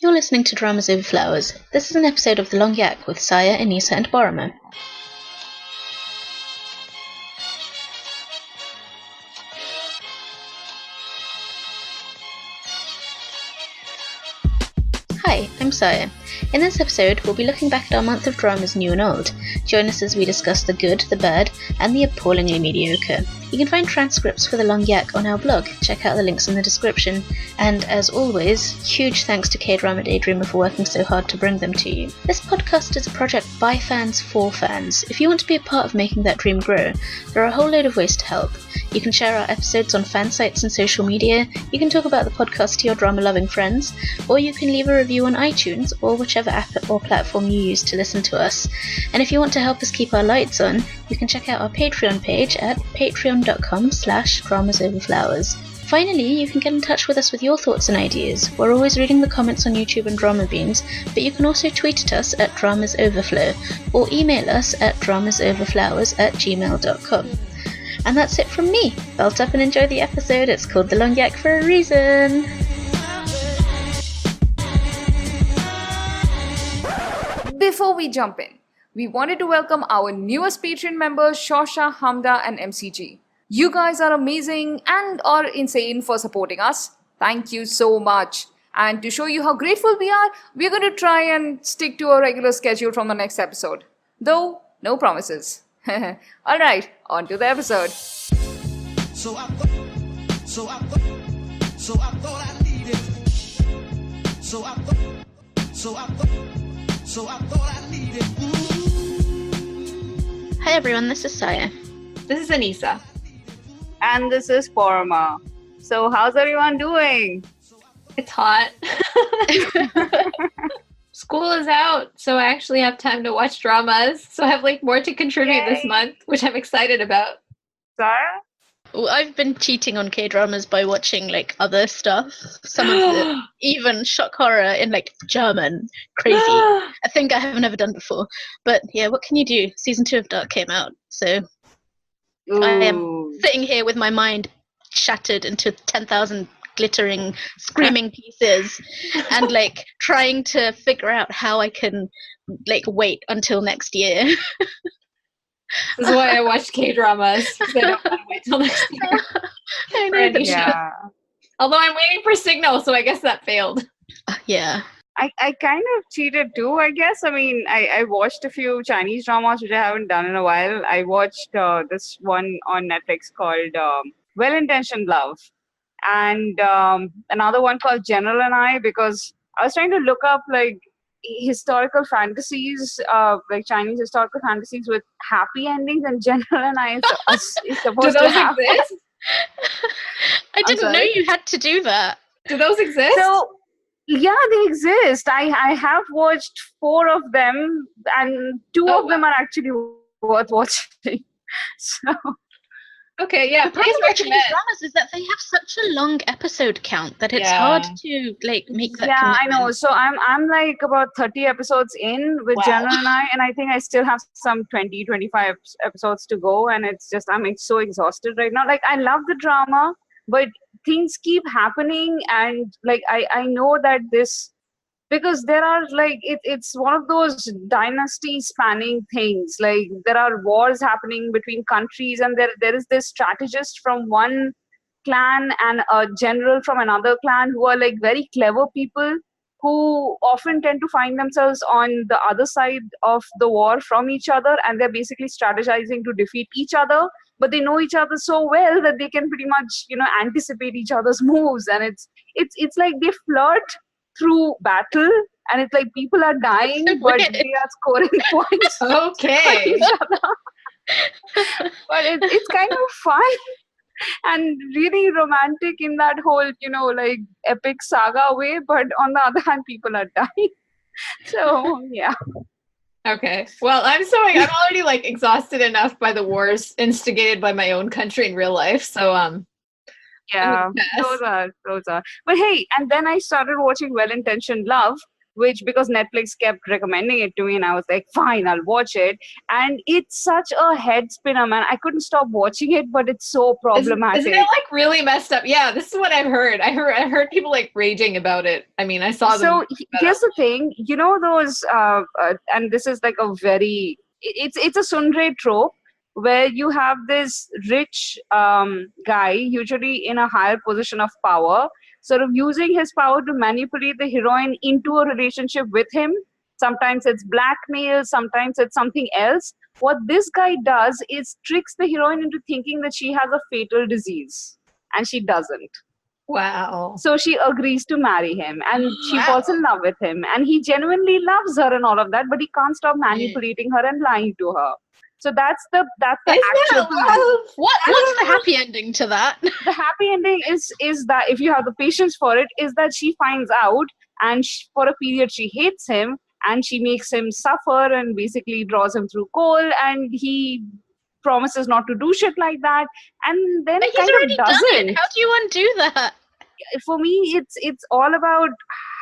You're listening to Dramas Over Flowers. This is an episode of The Long Yak with Saya, Anissa and Boromir. Hi, I'm Saya. In this episode, we'll be looking back at our month of dramas new and old. Join us as we discuss the good, the bad, and the appallingly mediocre. You can find transcripts for The Long Yak on our blog. Check out the links in the description. And as always, huge thanks to K-Drama Daydreamer for working so hard to bring them to you. This podcast is a project by fans for fans. If you want to be a part of making that dream grow, there are a whole load of ways to help. You can share our episodes on fan sites and social media, you can talk about the podcast to your drama-loving friends, or you can leave a review on iTunes or whichever app or platform you use to listen to us. And if you want to help us keep our lights on, you can check out our Patreon page at patreon.com/dramasoverflowers. Finally, you can get in touch with us with your thoughts and ideas. We're always reading the comments on YouTube and Drama Beans, but you can also tweet at us at dramasoverflow or email us at dramasoverflowers@gmail.com. And that's it from me. Belt up and enjoy the episode. It's called The Long Yak for a reason. Before we jump in, we wanted to welcome our newest Patreon members, Shosha, Hamda, and MCG. You guys are amazing and are insane for supporting us. Thank you so much. And to show you how grateful we are, we're going to try and stick to a regular schedule from the next episode. Though, no promises. Alright, on to the episode. So I thought I needed. Hi everyone, this is Saya. This is Anissa. And this is Boromir. So how's everyone doing? It's hot. School is out, so I actually have time to watch dramas. So I have more to contribute this month, which I'm excited about. Sarah? Well, I've been cheating on K-dramas by watching other stuff. Some of it, even shock horror in German. Crazy. A thing I haven't ever done before. But yeah, what can you do? Season 2 of Dark came out, so I am sitting here with my mind shattered into 10,000 glittering, screaming pieces, and trying to figure out how I can wait until next year. This is why I watch K-dramas, because I don't want to wait till next year. I know. Yeah. Although I'm waiting for Signal, so I guess that failed. Yeah. I kind of cheated too, I guess. I mean, I watched a few Chinese dramas, which I haven't done in a while. I watched this one on Netflix called Well-Intentioned Love. And another one called Jenmole and I, because I was trying to look up historical fantasies, Chinese historical fantasies with happy endings, and Jenmole and I is supposed to have. Do those exist? I didn't know you had to do that. Do those exist? So, yeah, they exist. I have watched 4 of them, and 2 of them are actually worth watching. So. Okay, yeah, The problem please with Chinese recommend. dramas is that they have such a long episode count that it's hard to make that. Yeah, I commitment. know. So I'm about 30 episodes in with Jenmole and I think I still have some 20, 25 episodes to go, and it's just I'm so exhausted right now. I love the drama, but things keep happening, and I know that this, because there are it's one of those dynasty spanning things. There are wars happening between countries, and there is this strategist from one clan and a general from another clan who are very clever people who often tend to find themselves on the other side of the war from each other, and they're basically strategizing to defeat each other. But they know each other so well that they can pretty much anticipate each other's moves, and it's like they flirt through battle, and it's people are dying, but they are scoring points. Okay. But it's kind of fun and really romantic in that whole, epic saga way. But on the other hand, people are dying. So, yeah. Okay. Well, I'm already exhausted enough by the wars instigated by my own country in real life. So, yeah, those are. But hey, and then I started watching Well-Intentioned Love, which because Netflix kept recommending it to me, and I was like, fine, I'll watch it. And it's such a head spinner, man. I couldn't stop watching it, but it's so problematic. Isn't it like really messed up? Yeah, this is what I've heard. I heard people like raging about it. I mean, I saw them. So here's the thing, you know those, and this is like a very, it's a Sundre trope where you have this rich guy, usually in a higher position of power, sort of using his power to manipulate the heroine into a relationship with him. Sometimes it's blackmail, sometimes it's something else. What this guy does is tricks the heroine into thinking that she has a fatal disease, and she doesn't. Wow. So she agrees to marry him, and she Wow. falls in love with him, and he genuinely loves her and all of that, but he can't stop manipulating her and lying to her. So that's the Is that actual love? What's the happy ending to that? the happy ending is that if you have the patience for it, is that she finds out, and for a period she hates him, and she makes him suffer and basically draws him through coal, and he promises not to do shit like that, and then But he's kind already of done doesn't. it. How do you undo that? For me, it's all about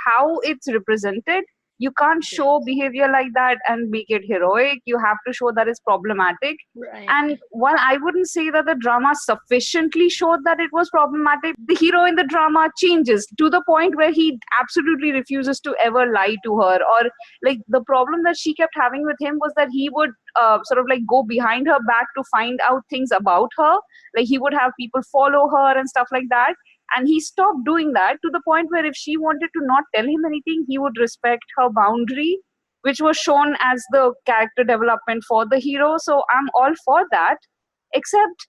how it's represented. You can't show behavior like that and make it heroic. You have to show that it's problematic. Right. And while I wouldn't say that the drama sufficiently showed that it was problematic, the hero in the drama changes to the point where he absolutely refuses to ever lie to her. Or like the problem that she kept having with him was that he would sort of like go behind her back to find out things about her. Like he would have people follow her and stuff like that. And he stopped doing that to the point where if she wanted to not tell him anything, he would respect her boundary, which was shown as the character development for the hero. So I'm all for that, except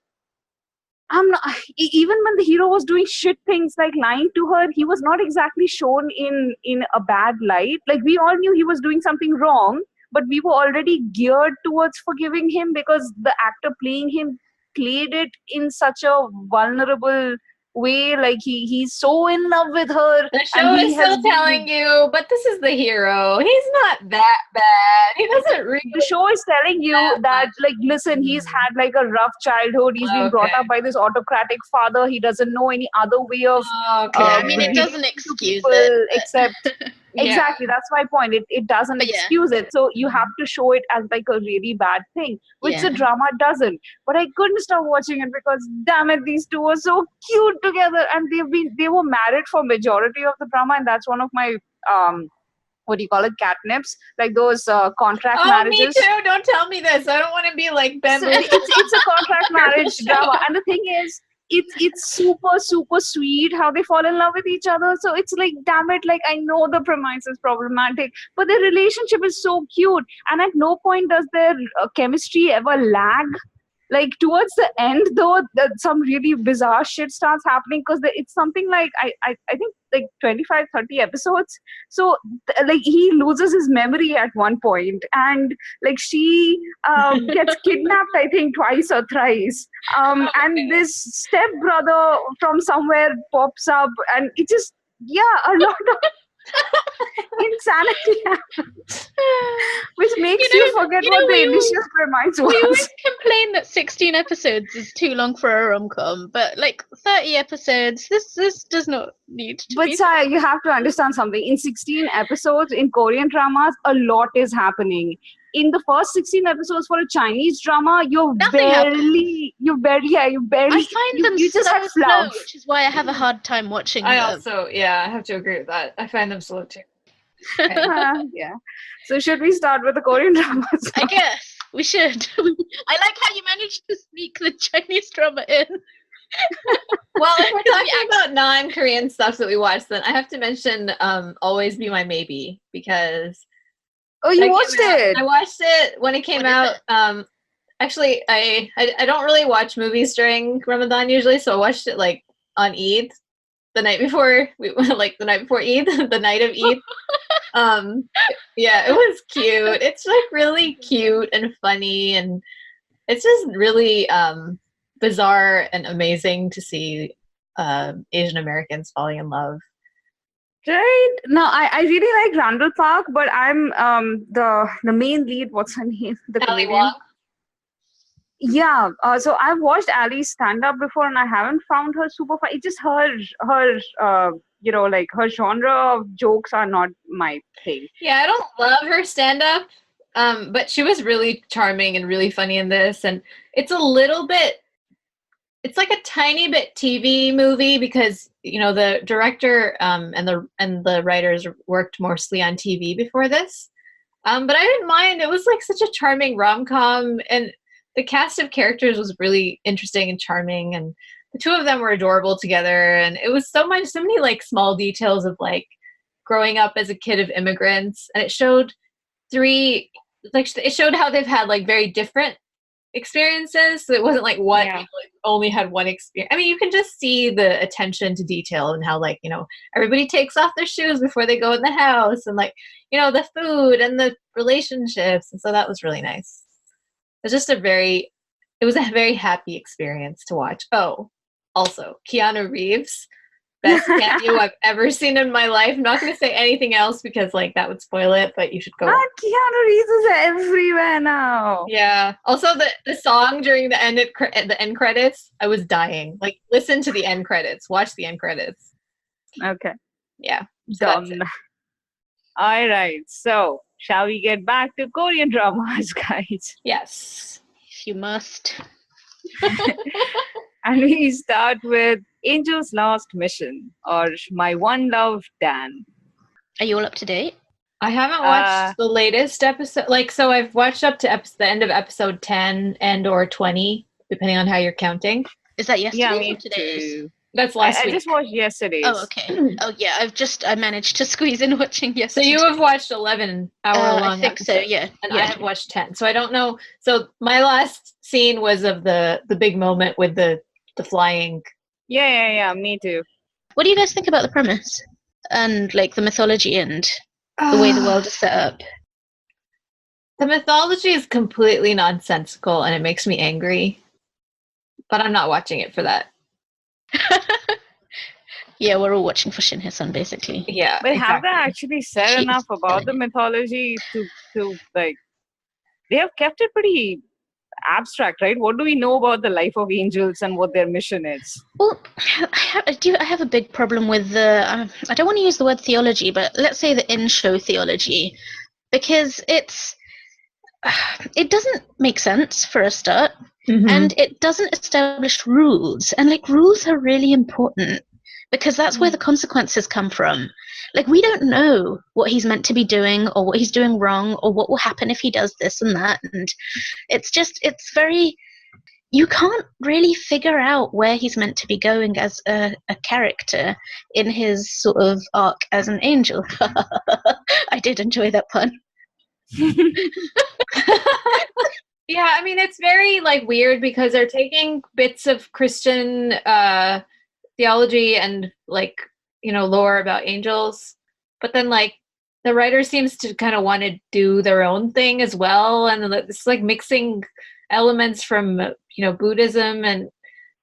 I'm not, even when the hero was doing shit things like lying to her, he was not exactly shown in a bad light. Like we all knew he was doing something wrong, but we were already geared towards forgiving him because the actor playing him played it in such a vulnerable way. Like he's so in love with her. The show is still telling you, but this is the hero. He's not that bad. He doesn't really. The show is telling you that, like, listen, he's had like a rough childhood. He's been brought up by this autocratic father. He doesn't know any other way of. Okay. I mean, it doesn't excuse people, it. except Yeah. exactly, that's my point. It doesn't But yeah. excuse it. So you have to show it as like a really bad thing, which Yeah. the drama doesn't. But I couldn't stop watching it because damn it, these two were so cute together, and they were married for majority of the drama, and that's one of my what do you call it, catnips, like those contract marriages. Me too. Don't tell me this. I don't want to be like So bamboozled. it's a contract marriage drama, and the thing is, it's super sweet how they fall in love with each other. So it's like, damn it, like I know the premise is problematic, but their relationship is so cute, and at no point does their chemistry ever lag. Like towards the end, though, some really bizarre shit starts happening because it's something like I think like 25-30 episodes. So like he loses his memory at one point, and like she gets kidnapped, I think twice or thrice. And this stepbrother from somewhere pops up, and it just a lot of insanity happens, which makes you forget what the initial premise was. We always complain that 16 episodes is too long for a rom-com, but like 30 episodes, this does not need to But be. Saya, you have to understand something. In 16 episodes in Korean dramas, a lot is happening. In the first 16 episodes for a Chinese drama, you barely. I find them you just so have slow, fluff. which is why I have a hard time watching I them. also, I have to agree with that. I find them slow too. Yeah. So should we start with the Korean dramas? I guess we should. I like how you managed to sneak the Chinese drama in. Well, if we're talking about non-Korean stuff that we watched, then I have to mention Always Be My Maybe, because Oh, you watched it? I watched it when it came out. Actually, I don't really watch movies during Ramadan usually, so I watched it like on Eid, the night before the night before Eid, the night of Eid. Yeah, it was cute. It's like really cute and funny, and it's just really bizarre and amazing to see Asian Americans falling in love. Right. No, I really like Randall Park, but I'm the main lead. What's her name? The Ali comedian. Wong. Yeah. So I've watched Ali stand up before, and I haven't found her super fun. It's just her like her genre of jokes are not my thing. Yeah, I don't love her stand-up, but she was really charming and really funny in this, and it's like a tiny bit TV movie because the director and the writers worked mostly on TV before this. But I didn't mind. It was like such a charming rom-com, and the cast of characters was really interesting and charming, and the two of them were adorable together. And it was so many like small details of like growing up as a kid of immigrants, and it showed how they've had like very different experiences. So it wasn't like one Yeah. like, only had one experience. I mean, you can just see the attention to detail and how like everybody takes off their shoes before they go in the house, and like the food and the relationships, and so that was really nice. It was a very happy experience to watch. Oh, also Keanu Reeves, best cameo I've ever seen in my life. I'm not going to say anything else because like that would spoil it, but you should go. Keanu Reeves is everywhere now. Yeah. Also, the song during the end credits, I was dying. Like, listen to the end credits. Watch the end credits. Okay. Yeah. So that's Done. it. All right. So, shall we get back to Korean dramas, guys? Yes. You must. And we start with Angel's Last Mission, or My One Love, Dan. Are you all up to date? I haven't watched the latest episode. Like, so I've watched up to the end of episode 10 and or 20, depending on how you're counting. Is that yesterday me or today's? too. That's last I week. just watched yesterday's. Oh, okay. Oh, yeah. I managed to squeeze in watching So yesterday. you have watched 11 hour-long I think so, episodes, yeah. and Yeah. I have watched 10. So I don't know. So my last scene was of the big moment with the flying. Yeah. Me too. What do you guys think about the premise? And, like, the mythology and the way the world is set up? The mythology is completely nonsensical and it makes me angry. But I'm not watching it for that. Yeah, we're all watching for Shin Hye-sun, basically. Yeah. But have exactly. they actually said She's enough about the mythology to like, they have kept it pretty abstract, right? What do we know about the life of angels and what their mission is? Well, I have a big problem with the... I don't want to use the word theology, but let's say the in-show theology, because it doesn't make sense, for a start, and it doesn't establish rules. And, like, rules are really important, because that's where the consequences come from. Like, we don't know what he's meant to be doing or what he's doing wrong or what will happen if he does this and that. And it's very... You can't really figure out where he's meant to be going as a character in his sort of arc as an angel. I did enjoy that pun. Yeah, I mean, it's very like weird because they're taking bits of Christian theology and like lore about angels, but then like the writer seems to kind of want to do their own thing as well, and it's like mixing elements from Buddhism and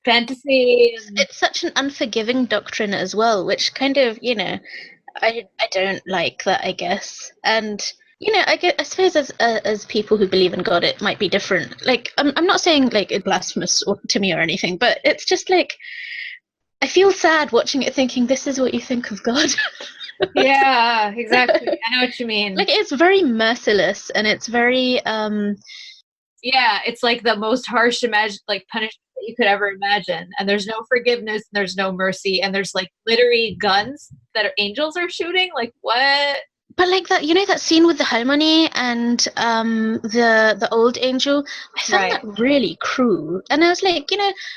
fantasy. It's such an unforgiving doctrine as well, which kind of I don't like that, I guess. And I suppose as people who believe in God, it might be different. Like, I'm not saying like it blasphemous to me or anything, but it's just like I feel sad watching it, thinking this is what you think of God. Yeah, exactly. I know what you mean. Like, it's very merciless, and it's very yeah, it's like the most harsh punishment that you could ever imagine, and there's no forgiveness, and there's no mercy, and there's like literally guns that angels are shooting. Like, what? But like that, that scene with the harmony and the old angel, I found that really cruel. And I was like,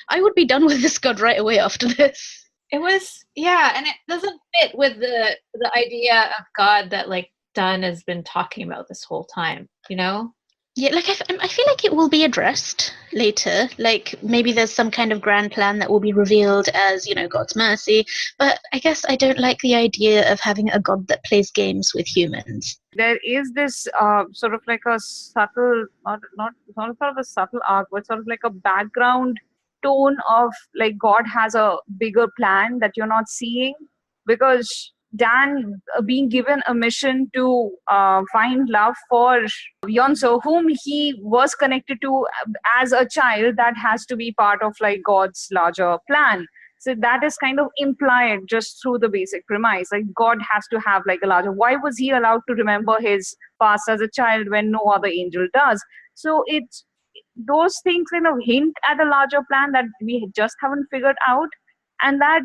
I would be done with this God right away after this. It was, yeah, and it doesn't fit with the idea of God that like Dunn has been talking about this whole time, Yeah, like I feel like it will be addressed later. Like maybe there's some kind of grand plan that will be revealed as, God's mercy. But I guess I don't like the idea of having a God that plays games with humans. There is this sort of like a subtle, not sort of a subtle arc, but sort of like a background tone of like God has a bigger plan that you're not seeing, because Dan being given a mission to find love for Yeonso, whom he was connected to as a child, that has to be part of like God's larger plan. So that is kind of implied just through the basic premise. Like God has to have like a larger. Why was he allowed to remember his past as a child when no other angel does? So it's those things kind of hint at a larger plan that we just haven't figured out, and that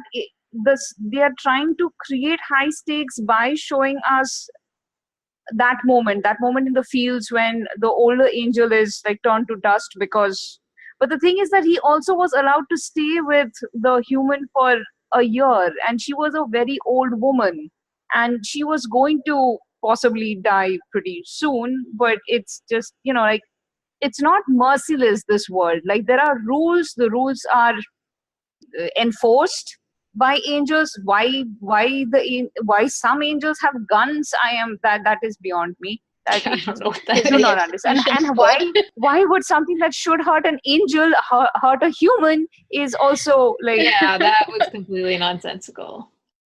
they are trying to create high stakes by showing us that moment in the fields when the older angel is like turned to dust. Because but the thing is that he also was allowed to stay with the human for a year, and she was a very old woman, and she was going to possibly die pretty soon. But it's just, like, it's not merciless, this world. Like, there are rules. The rules are enforced by angels. Why some angels have guns, that is beyond me. That I don't know what I that do is. not understand. Patience And squad. why would something that should hurt an angel hurt a human is also like Yeah, that was completely nonsensical.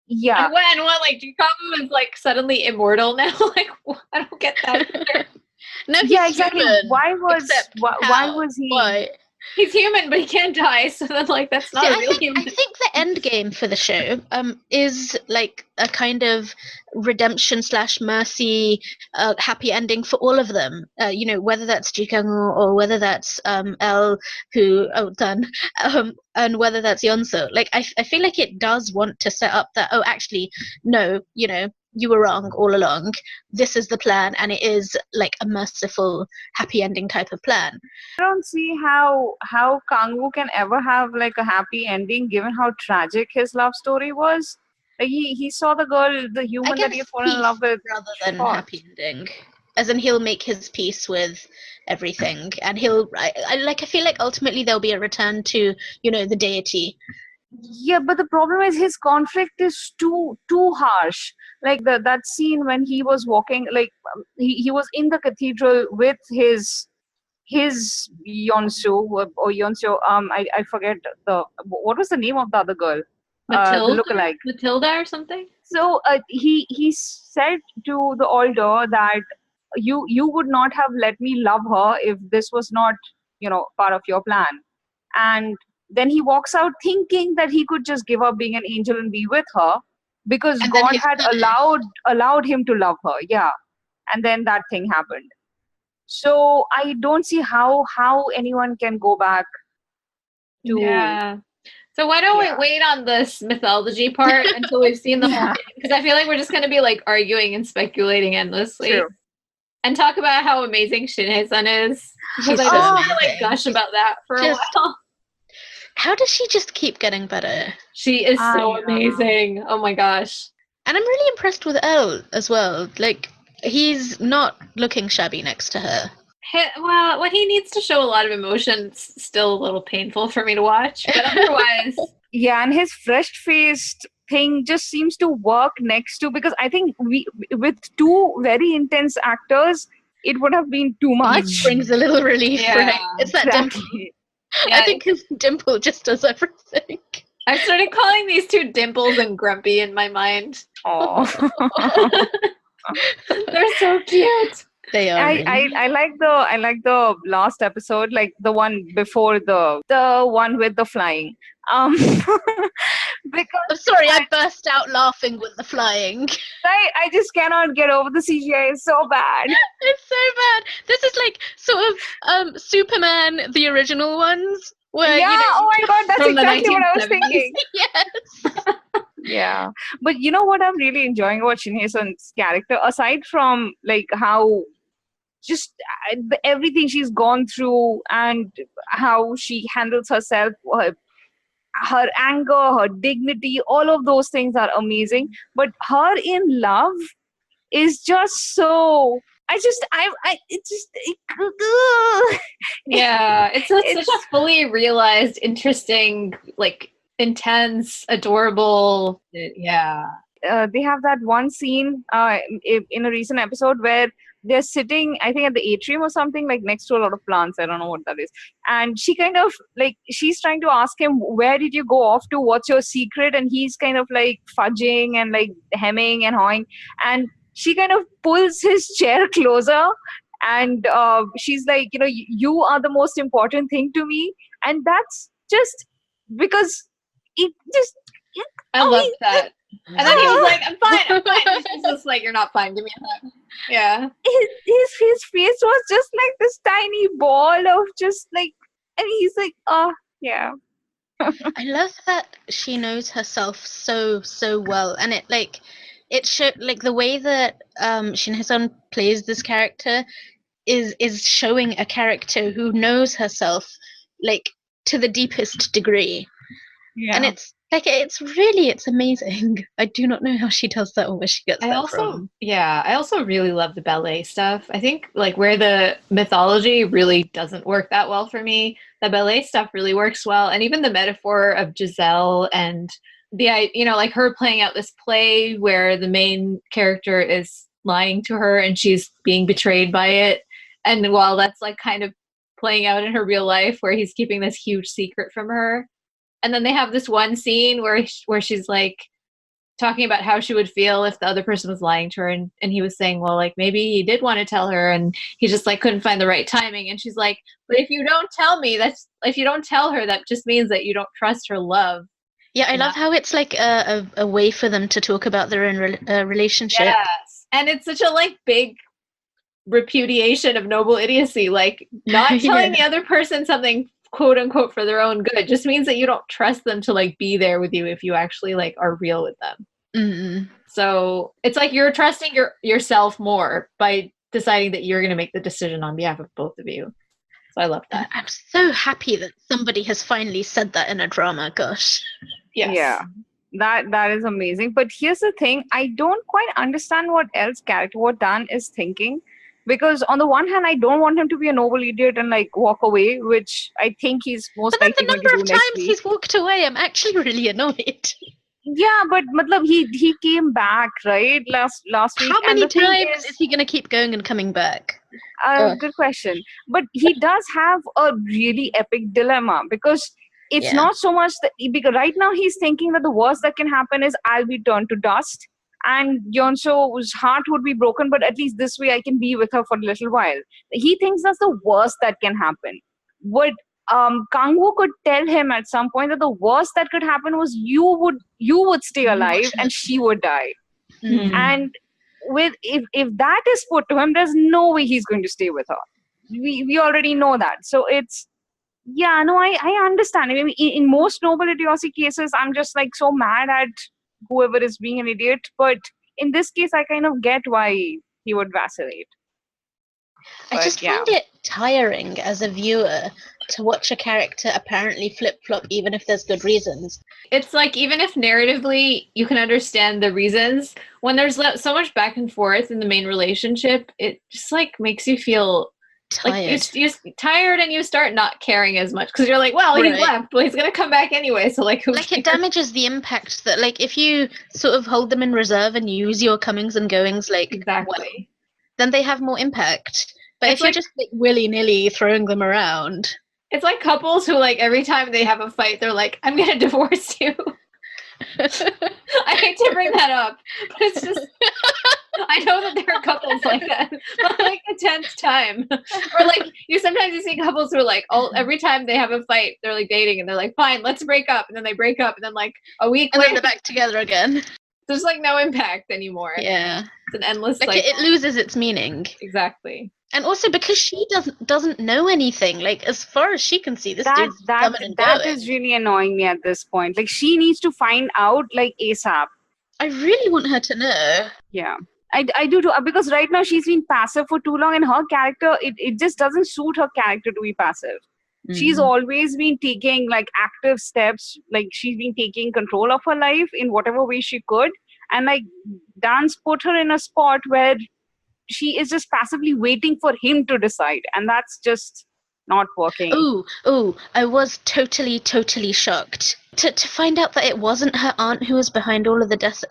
yeah. And what, like, Jikamu is like suddenly immortal now? Like, I don't get that either. No, he's Yeah, exactly. human. Why was why how? was he? Why? He's human, but he can't die. So then, like, that's not See, a I real think human. the end game for the show is like a kind of redemption / mercy, happy ending for all of them. Whether that's Jikangu or whether that's El, who done, and whether that's Yonso. Like I feel like it does want to set up that actually no, you were wrong all along. This is the plan, and it is like a merciful, happy ending type of plan. I don't see how Kangwoo can ever have like a happy ending, given how tragic his love story was. Like he saw the girl, the I human that he guess had fallen in love with. rather than shot. happy ending, as in he'll make his peace with everything, and I feel like ultimately there'll be a return to the deity. Yeah, but the problem is his conflict is too harsh. Like that scene when he was walking, like he was in the cathedral with his Yonsu or Yonseo. I forget what was the name of the other girl, the lookalike. Matilda or something? So he said to the older that you would not have let me love her if this was not part of your plan. And then he walks out thinking that he could just give up being an angel and be with her because And then God he's had allowed him to love her. Yeah, and then that thing happened. So I don't see how anyone can go back to Yeah. So why don't we wait on this mythology part until we've seen the whole thing? Because I feel like we're just going to be like arguing and speculating endlessly. True. And talk about how amazing Shinhei-san is. She's Because I so just want to amazing. like gush about that for Just- a while. How does she just keep getting better? She is I so know. amazing. Oh my gosh. And I'm really impressed with El as well. Like, he's not looking shabby next to her. Well, when he needs to show a lot of emotion, it's still a little painful for me to watch. But otherwise, Yeah, and his fresh-faced thing just seems to work next to, because I think with two very intense actors, it would have been too much. Brings a little relief, Yeah, right? It's that dimple. Exactly. yeah, I think his dimple just does everything. I started calling these two Dimples and Grumpy in my mind. Oh. They're so cute. They are. I like the last episode, like the one before the one with the flying. Because I'm sorry, I burst out laughing with the flying. I just cannot get over the CGI. It's so bad. It's so bad. This is like sort of Superman, the original ones, where Yeah. Oh my god, that's from the exactly what I was 1970s. thinking. yes. Yeah, but you know what I'm really enjoying about Shinhei-san's character, aside from like how just everything she's gone through and how she handles herself, her anger, her dignity, all of those things are amazing. But her in love is just so. Yeah, it's such It's- a fully realized, interesting, like intense, adorable. Yeah. They have that one scene in a recent episode where they're sitting, I think, at the atrium or something, like next to a lot of plants. I don't know what that is. And she kind of like, she's trying to ask him, where did you go off to? What's your secret? And he's kind of like fudging and like hemming and hawing. And she kind of pulls his chair closer. And she's like, you are the most important thing to me. And that's just because it just. I loved that. And then he was like, I'm fine, I'm fine. And she's just like, you're not fine, give me a hug. Yeah. His face was just like this tiny ball of just like, and he's like, oh, yeah. I love that she knows herself so well, and it showed like the way that Shin Hye-sun plays this character is showing a character who knows herself like to the deepest degree. Yeah. And it's like it's amazing. I do not know how she does that or where she gets that from. I also really love the ballet stuff. I think like where the mythology really doesn't work that well for me, the ballet stuff really works well, and even the metaphor of Giselle and the like her playing out this play where the main character is lying to her and she's being betrayed by it, and while that's like kind of playing out in her real life where he's keeping this huge secret from her. And then they have this one scene where she's like talking about how she would feel if the other person was lying to her, and he was saying, well, like maybe he did want to tell her and he just like couldn't find the right timing. And she's like, but if you don't tell her, that just means that you don't trust her love. Yeah, I love how it's like a way for them to talk about their own relationship. Yes, and it's such a like big repudiation of noble idiocy, like not telling the other person something quote unquote for their own good just means that you don't trust them to like be there with you if you actually like are real with them. Mm-hmm. So it's like you're trusting yourself more by deciding that you're going to make the decision on behalf of both of you. So I love that. I'm so happy that somebody has finally said that in a drama. Gosh. Yes. Yeah. That is amazing. But here's the thing, I don't quite understand what Dan is thinking. Because on the one hand, I don't want him to be a noble idiot and like walk away, which I think he's most likely going to do next week. But the number of times he's walked away, I'm actually really annoyed. Yeah, but matlab, he came back, right? Last week. How many times is he going to keep going and coming back? Good question. But he does have a really epic dilemma because it's not so much because right now he's thinking that the worst that can happen is I'll be turned to dust. And Yeonso's heart would be broken, but at least this way I can be with her for a little while. He thinks that's the worst that can happen. But Kang-woo could tell him at some point that the worst that could happen was you would stay alive and she would die. Mm. And if that is put to him, there's no way he's going to stay with her. We already know that. So it's I understand. I mean, in most noble idiocy cases, I'm just like so mad at whoever is being an idiot, but in this case I kind of get why he would vacillate. I just find it tiring as a viewer to watch a character apparently flip-flop even if there's good reasons. It's like even if narratively you can understand the reasons, when there's so much back and forth in the main relationship, it just like makes you feel tired. Like you're tired and you start not caring as much because you're like, well, he left, but he's gonna come back anyway. So like, it damages the impact that like if you sort of hold them in reserve and use your comings and goings like exactly, well, then they have more impact. But if you're just like willy-nilly throwing them around, it's like couples who like every time they have a fight, they're like, I'm gonna divorce you. I hate to bring that up, but it's just I know that there are couples like that, but like the 10th time, or like sometimes you see couples who are like, every time they have a fight, they're like dating and they're like, fine, let's break up, and then they break up, and then like a week and later then they're back together again. There's like no impact anymore. Yeah, it's an endless like it loses its meaning. Exactly. And also because she doesn't know anything. Like as far as she can see, this dude's coming and going. That is really annoying me at this point. Like she needs to find out like ASAP. I really want her to know. Yeah. I do too, because right now she's been passive for too long, and her character, it just doesn't suit her character to be passive. Mm-hmm. She's always been taking like active steps, like she's been taking control of her life in whatever way she could, and like Dan's put her in a spot where she is just passively waiting for him to decide, and that's just not working. Ooh, I was totally shocked to find out that it wasn't her aunt who was behind all of the death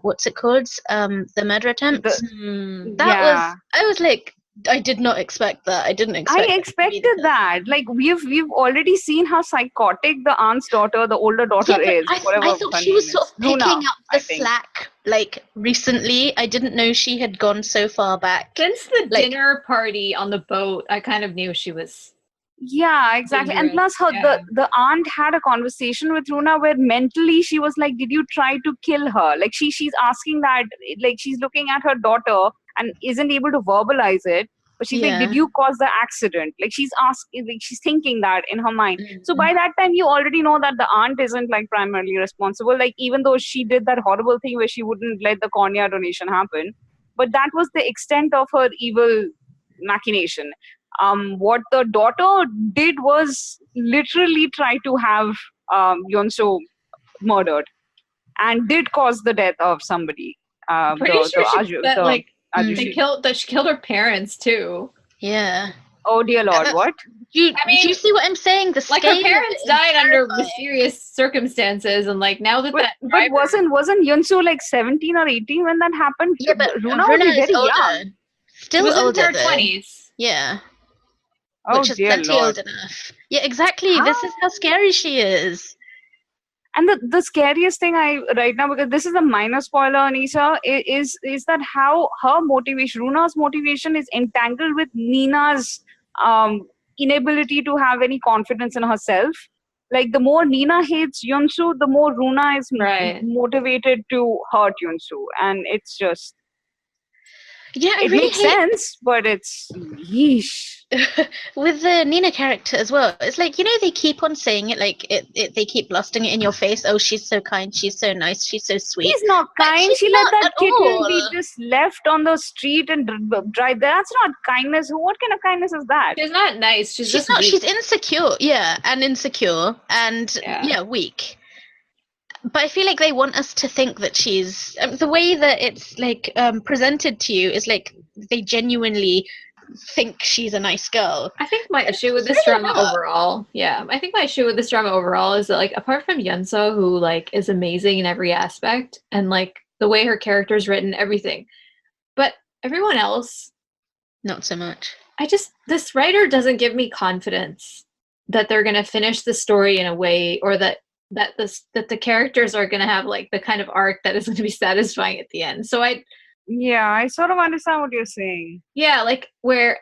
what's it called? The murder attempts. I was like, I did not expect that. I didn't expect I expected that. Like we've already seen how psychotic the aunt's daughter, the older daughter is. I thought she was sort of picking up the slack like recently. I didn't know she had gone so far back. Since the dinner party on the boat, I kind of knew she was Yeah, exactly. And plus the aunt had a conversation with Runa where mentally she was like, did you try to kill her? Like she's asking that, like she's looking at her daughter and isn't able to verbalize it. But she's like, did you cause the accident? Like she's asking, like she's thinking that in her mind. So by that time you already know that the aunt isn't like primarily responsible. Like even though she did that horrible thing where she wouldn't let the cornea donation happen. But that was the extent of her evil machination. What the daughter did was literally try to have Yonso murdered and did cause the death of somebody. Pretty sure she killed her parents too. Yeah. Oh dear Lord, what? Do you see what I'm saying? The like her parents died under mysterious circumstances, and like now that but wasn't Yunsu like 17 or 18 when that happened? Yeah, but Runa was very older. young. Still was older. In her 20s. Yeah. Oh Which is dear plenty Lord. old enough. Yeah, exactly. This is how scary she is. And the scariest thing right now, because this is a minor spoiler, Anisha, is that how her motivation, Runa's motivation, is entangled with Nina's inability to have any confidence in herself. Like the more Nina hates Yunsu, the more Runa is motivated to hurt Yunsu, and it's just it really makes sense, but it's yeesh. With the Nina character as well, it's like, they keep on saying it, like they keep blasting it in your face. Oh, she's so kind, she's so nice, she's so sweet. She's not kind. She let that kitten be just left on the street and drive. That's not kindness. What kind of kindness is that? She's not nice. She's just not. Weak. She's insecure. Yeah, and insecure and weak. But I feel like they want us to think that she's the way that it's like presented to you is like they genuinely think she's a nice girl. I think my issue with this drama overall, is that like apart from Yunso, who like is amazing in every aspect and like the way her character's written, everything, but everyone else, not so much. This writer doesn't give me confidence that they're gonna finish the story in a way, or that the characters are gonna have like the kind of arc that is gonna be satisfying at the end. So I sort of understand what you're saying. Yeah, like where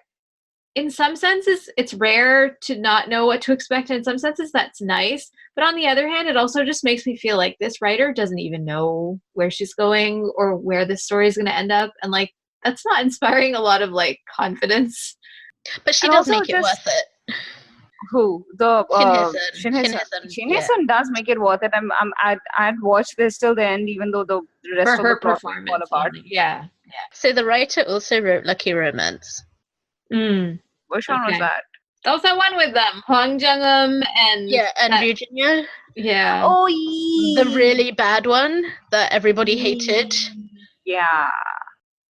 in some senses it's rare to not know what to expect, and in some senses that's nice. But on the other hand, it also just makes me feel like this writer doesn't even know where she's going or where this story is going to end up. And like, that's not inspiring a lot of like confidence. But she does make it worth it. Who? The Shinhye-sun does make it worth it. I'd watch this till the end, even though the rest of the performance fall apart. Yeah. So the writer also wrote Lucky Romance. Which one was that? That was that one with Hwang Jung-eum and Virginia. Yeah. Oh, the really bad one that everybody hated. Yeah.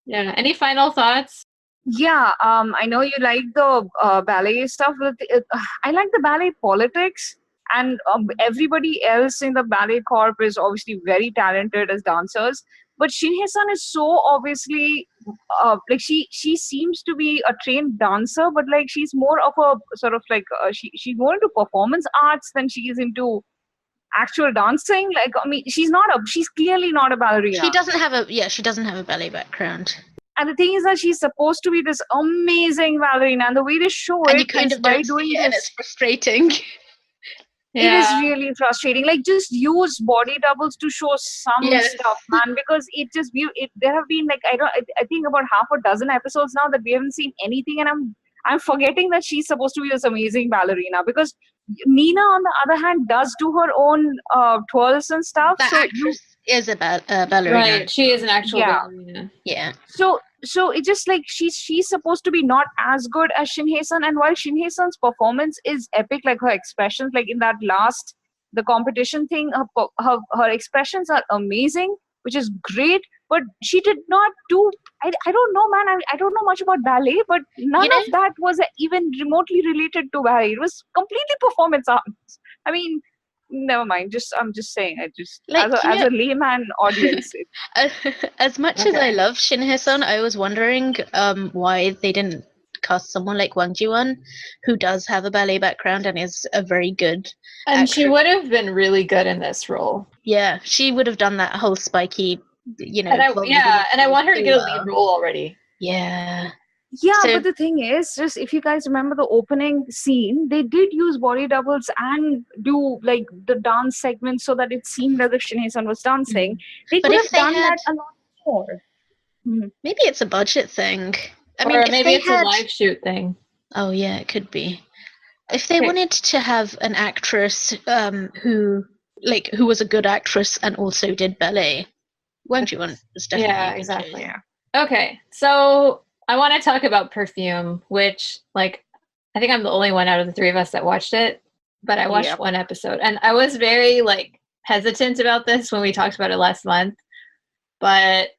Yeah. Any final thoughts? Yeah, I know you like the ballet stuff. I like the ballet politics, and everybody else in the ballet corp is obviously very talented as dancers. But Shinhye-sun is so obviously like she seems to be a trained dancer, but like she's more of a sort of like she's more into performance arts than she is into actual dancing. Like I mean, she's clearly not a ballerina. She doesn't have a ballet background. And the thing is that she's supposed to be this amazing ballerina, and the way they show it is by doing this. And it's frustrating. It is really frustrating. Like, just use body doubles to show some stuff, man. Because there have been like I think about half a dozen episodes now that we haven't seen anything, and I'm forgetting that she's supposed to be this amazing ballerina. Because Nina, on the other hand, does do her own twirls and stuff. That actress is a ballerina. Right, she is an actual ballerina. Yeah. So it's just like she's supposed to be not as good as Shinhye-sun, and while Shinhye-sun's performance is epic, like her expressions, like in that the competition thing, her expressions are amazing, which is great. But she did not do. I don't know, man. I don't know much about ballet, but none of that was even remotely related to ballet. It was completely performance arts. I mean, never mind. I'm just saying. I just like, as a layman audience. As much as I love Shinhye-sun, I was wondering why they didn't cast someone like Wang Ji-won, who does have a ballet background and is a very good actress. She would have been really good in this role. Yeah, she would have done that whole spiky, And I want her to get a lead role already. Yeah. Yeah, So- but the thing is, just if you guys remember the opening scene, they did use body doubles and do like the dance segment so that it seemed as if Shinhei-san was dancing. They But could if have they done had- that a lot more. Maybe it's a budget thing. I mean, or if maybe they it's had... a live shoot thing. Oh yeah, it could be. If they Okay. wanted to have an actress who was a good actress and also did ballet, Wang Juan is definitely Yeah, a good exactly. choice. Okay, so I want to talk about Perfume, which, like, I think I'm the only one out of the three of us that watched it, but I watched Yep. one episode, and I was very, like, hesitant about this when we talked about it last month, but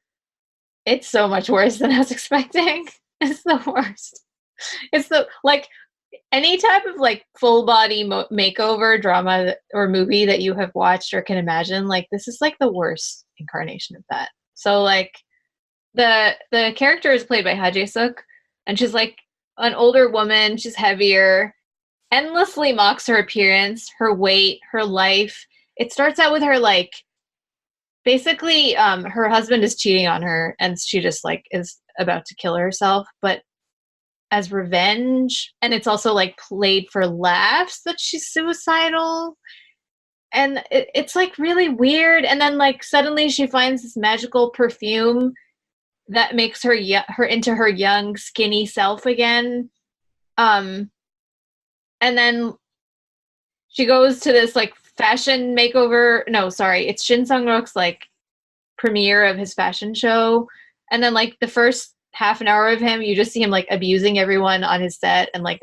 it's so much worse than I was expecting. It's the worst. It's the, like, any type of, like, full body makeover drama or movie that you have watched or can imagine, like, this is, like, the worst incarnation of that. So, like, the character is played by Ha Jae-suk, and she's like an older woman. She's heavier, endlessly mocks her appearance, her weight, her life. It starts out with her, like, basically her husband is cheating on her, and she just, like, is about to kill herself, but as revenge. And it's also, like, played for laughs that she's suicidal, and it's like really weird. And then, like, suddenly she finds this magical perfume that makes her her into her young, skinny self again. And then she goes to this, like, fashion makeover. No, sorry, it's Shin Sung-ruk's, like, premiere of his fashion show. And then, like, the first half an hour of him, you just see him, like, abusing everyone on his set, and, like,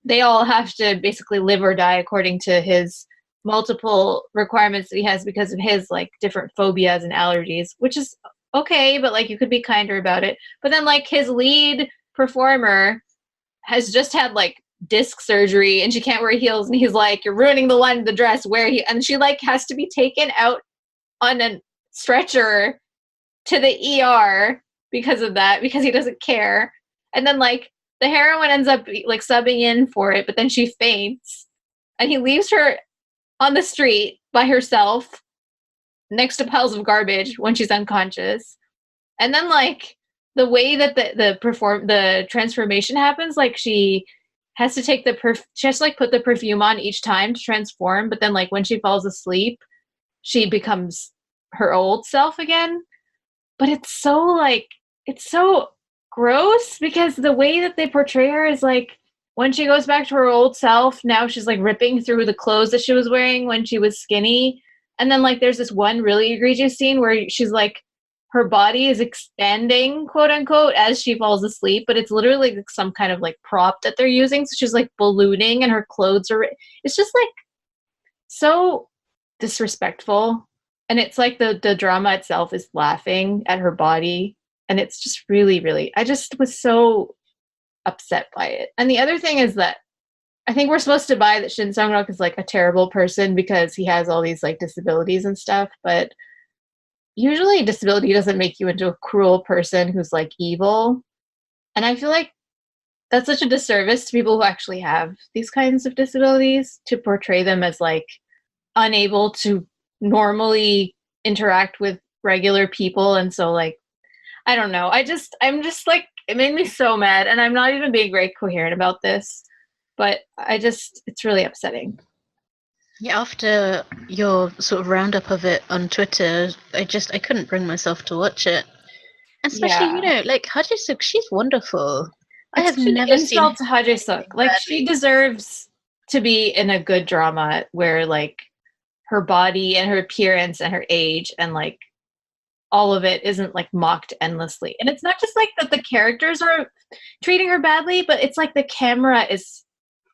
they all have to basically live or die according to his multiple requirements that he has because of his, like, different phobias and allergies, which is okay, but, like, you could be kinder about it. But then, like, his lead performer has just had, like, disc surgery, and she can't wear heels, and he's like, you're ruining the line of the dress, and she, like, has to be taken out on a stretcher to the ER because of that, because he doesn't care. And then, like, the heroine ends up, like, subbing in for it, but then she faints, and he leaves her on the street by herself next to piles of garbage when she's unconscious. And then, like, the way that the transformation happens, like, she has to take she has to, like, put the perfume on each time to transform, but then, like, when she falls asleep, she becomes her old self again. But it's so gross, because the way that they portray her is, like, when she goes back to her old self, now she's, like, ripping through the clothes that she was wearing when she was skinny. And then, like, there's this one really egregious scene where she's, like, her body is expanding, quote unquote, as she falls asleep, but it's literally, like, some kind of, like, prop that they're using. So she's, like, ballooning, and her clothes are, it's just, like, so disrespectful. And it's like the drama itself is laughing at her body, and it's just really, really, I just was so upset by it. And the other thing is that I think we're supposed to buy that Shin Sung-ruk is, like, a terrible person because he has all these, like, disabilities and stuff, but usually disability doesn't make you into a cruel person who's, like, evil. And I feel like that's such a disservice to people who actually have these kinds of disabilities, to portray them as, like, unable to normally interact with regular people. And so, like, I don't know. I'm just like, it made me so mad, and I'm not even being very coherent about this, but it's really upsetting. Yeah, after your sort of roundup of it on Twitter, I couldn't bring myself to watch it. Especially, Yeah. you know, like, Ha Jae-suk, she's wonderful. I have It's an never seen insult to Ha Jae-suk. Like, she badly. deserves to be in a good drama where, like, her body and her appearance and her age and, like, all of it isn't, like, mocked endlessly. And it's not just, like, that the characters are treating her badly, but it's like the camera is,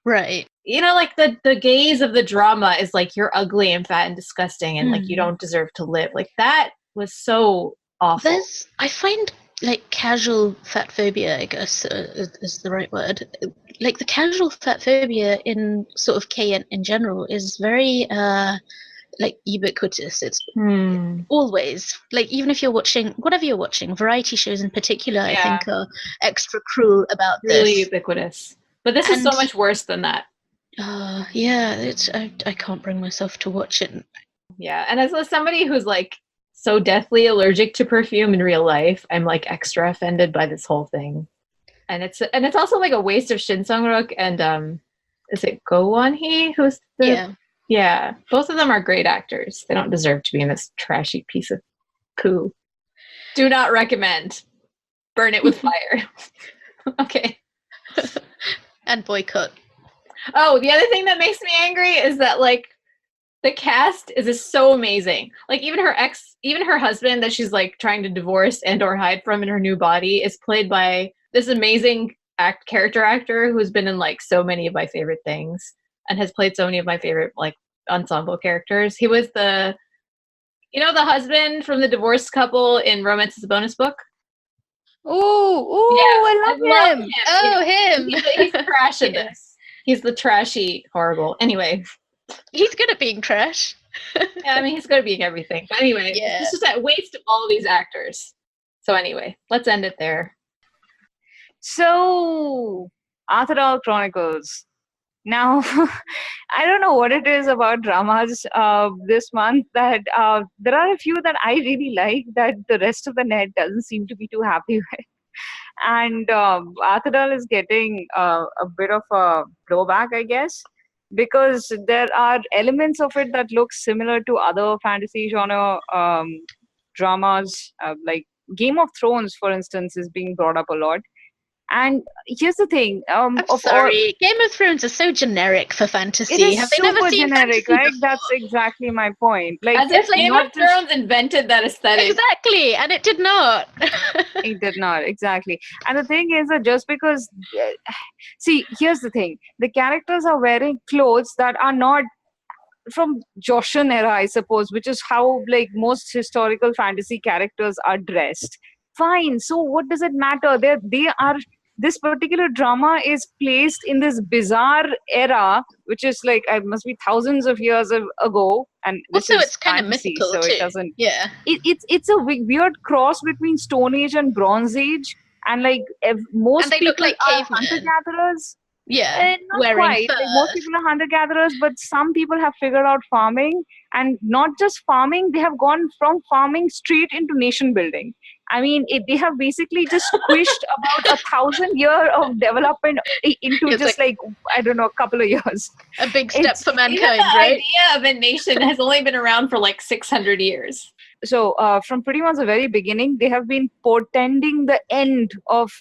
Right. you know, like, the gaze of the drama is like, you're ugly and fat and disgusting, and like, you don't deserve to live. Like, that was so awful. I find, like, casual fat phobia, I guess, is the right word. Like, the casual fat phobia in sort of K in general is very, like, ubiquitous. It's always, like, even if you're watching, whatever you're watching, variety shows in particular, I think are extra cruel about Really this. ubiquitous. But this is so And- much worse than that. Yeah, I can't bring myself to watch it. Yeah, and as somebody who's, like, so deathly allergic to perfume in real life, I'm, like, extra offended by this whole thing. and it's also like a waste of Shin Sung-ruk and is it Go Won-hee who's the yeah, both of them are great actors. They don't deserve to be in this trashy piece of poo. Do not recommend. Burn it with fire. Okay. And boycott. Oh, the other thing that makes me angry is that like the cast is so amazing. Like even her husband that she's like trying to divorce and or hide from in her new body is played by this amazing character actor who's been in like so many of my favorite things and has played so many of my favorite like ensemble characters. He was the husband from the divorced couple in Romance is a Bonus Book. I love him. Oh, him. He's trash in this. He's the trashy horrible. Anyway, he's good at being trash. yeah, I mean he's good at being everything. But anyway, it's just a waste of all of these actors. So anyway, let's end it there. So, Arthdal Chronicles. Now, I don't know what it is about dramas this month that there are a few that I really like that the rest of the net doesn't seem to be too happy with. And Arthdal is getting a bit of a blowback, I guess, because there are elements of it that look similar to other fantasy genre dramas, like Game of Thrones, for instance, is being brought up a lot. And here's the thing. I'm sorry. Game of Thrones is so generic for fantasy. It is Have they never seen generic, fantasy right? before? That's exactly my point. Like, as if Game of Thrones invented that aesthetic. Exactly, and it did not. It did not, exactly. And the thing is that just because... see, here's the thing. The characters are wearing clothes that are not from Joshan era, I suppose, which is how like most historical fantasy characters are dressed. Fine. So what does it matter? They are... This particular drama is placed in this bizarre era, which is like must be thousands of years ago, and this also is it's kind of fantasy, mythical so too. it doesn't. Yeah, it's a weird cross between Stone Age and Bronze Age, and like most and they people look like are cavemen. hunter-gatherers. Yeah, Not wearing quite. fur. Like, most people are hunter-gatherers, but some people have figured out farming, and not just farming. They have gone from farming straight into nation building. I mean, they have basically just squished about 1,000 years of development into It's just like I don't know, a couple of years. A big step for mankind, Even the right? idea of a nation has only been around for like 600 years. So from pretty much the very beginning, they have been portending the end of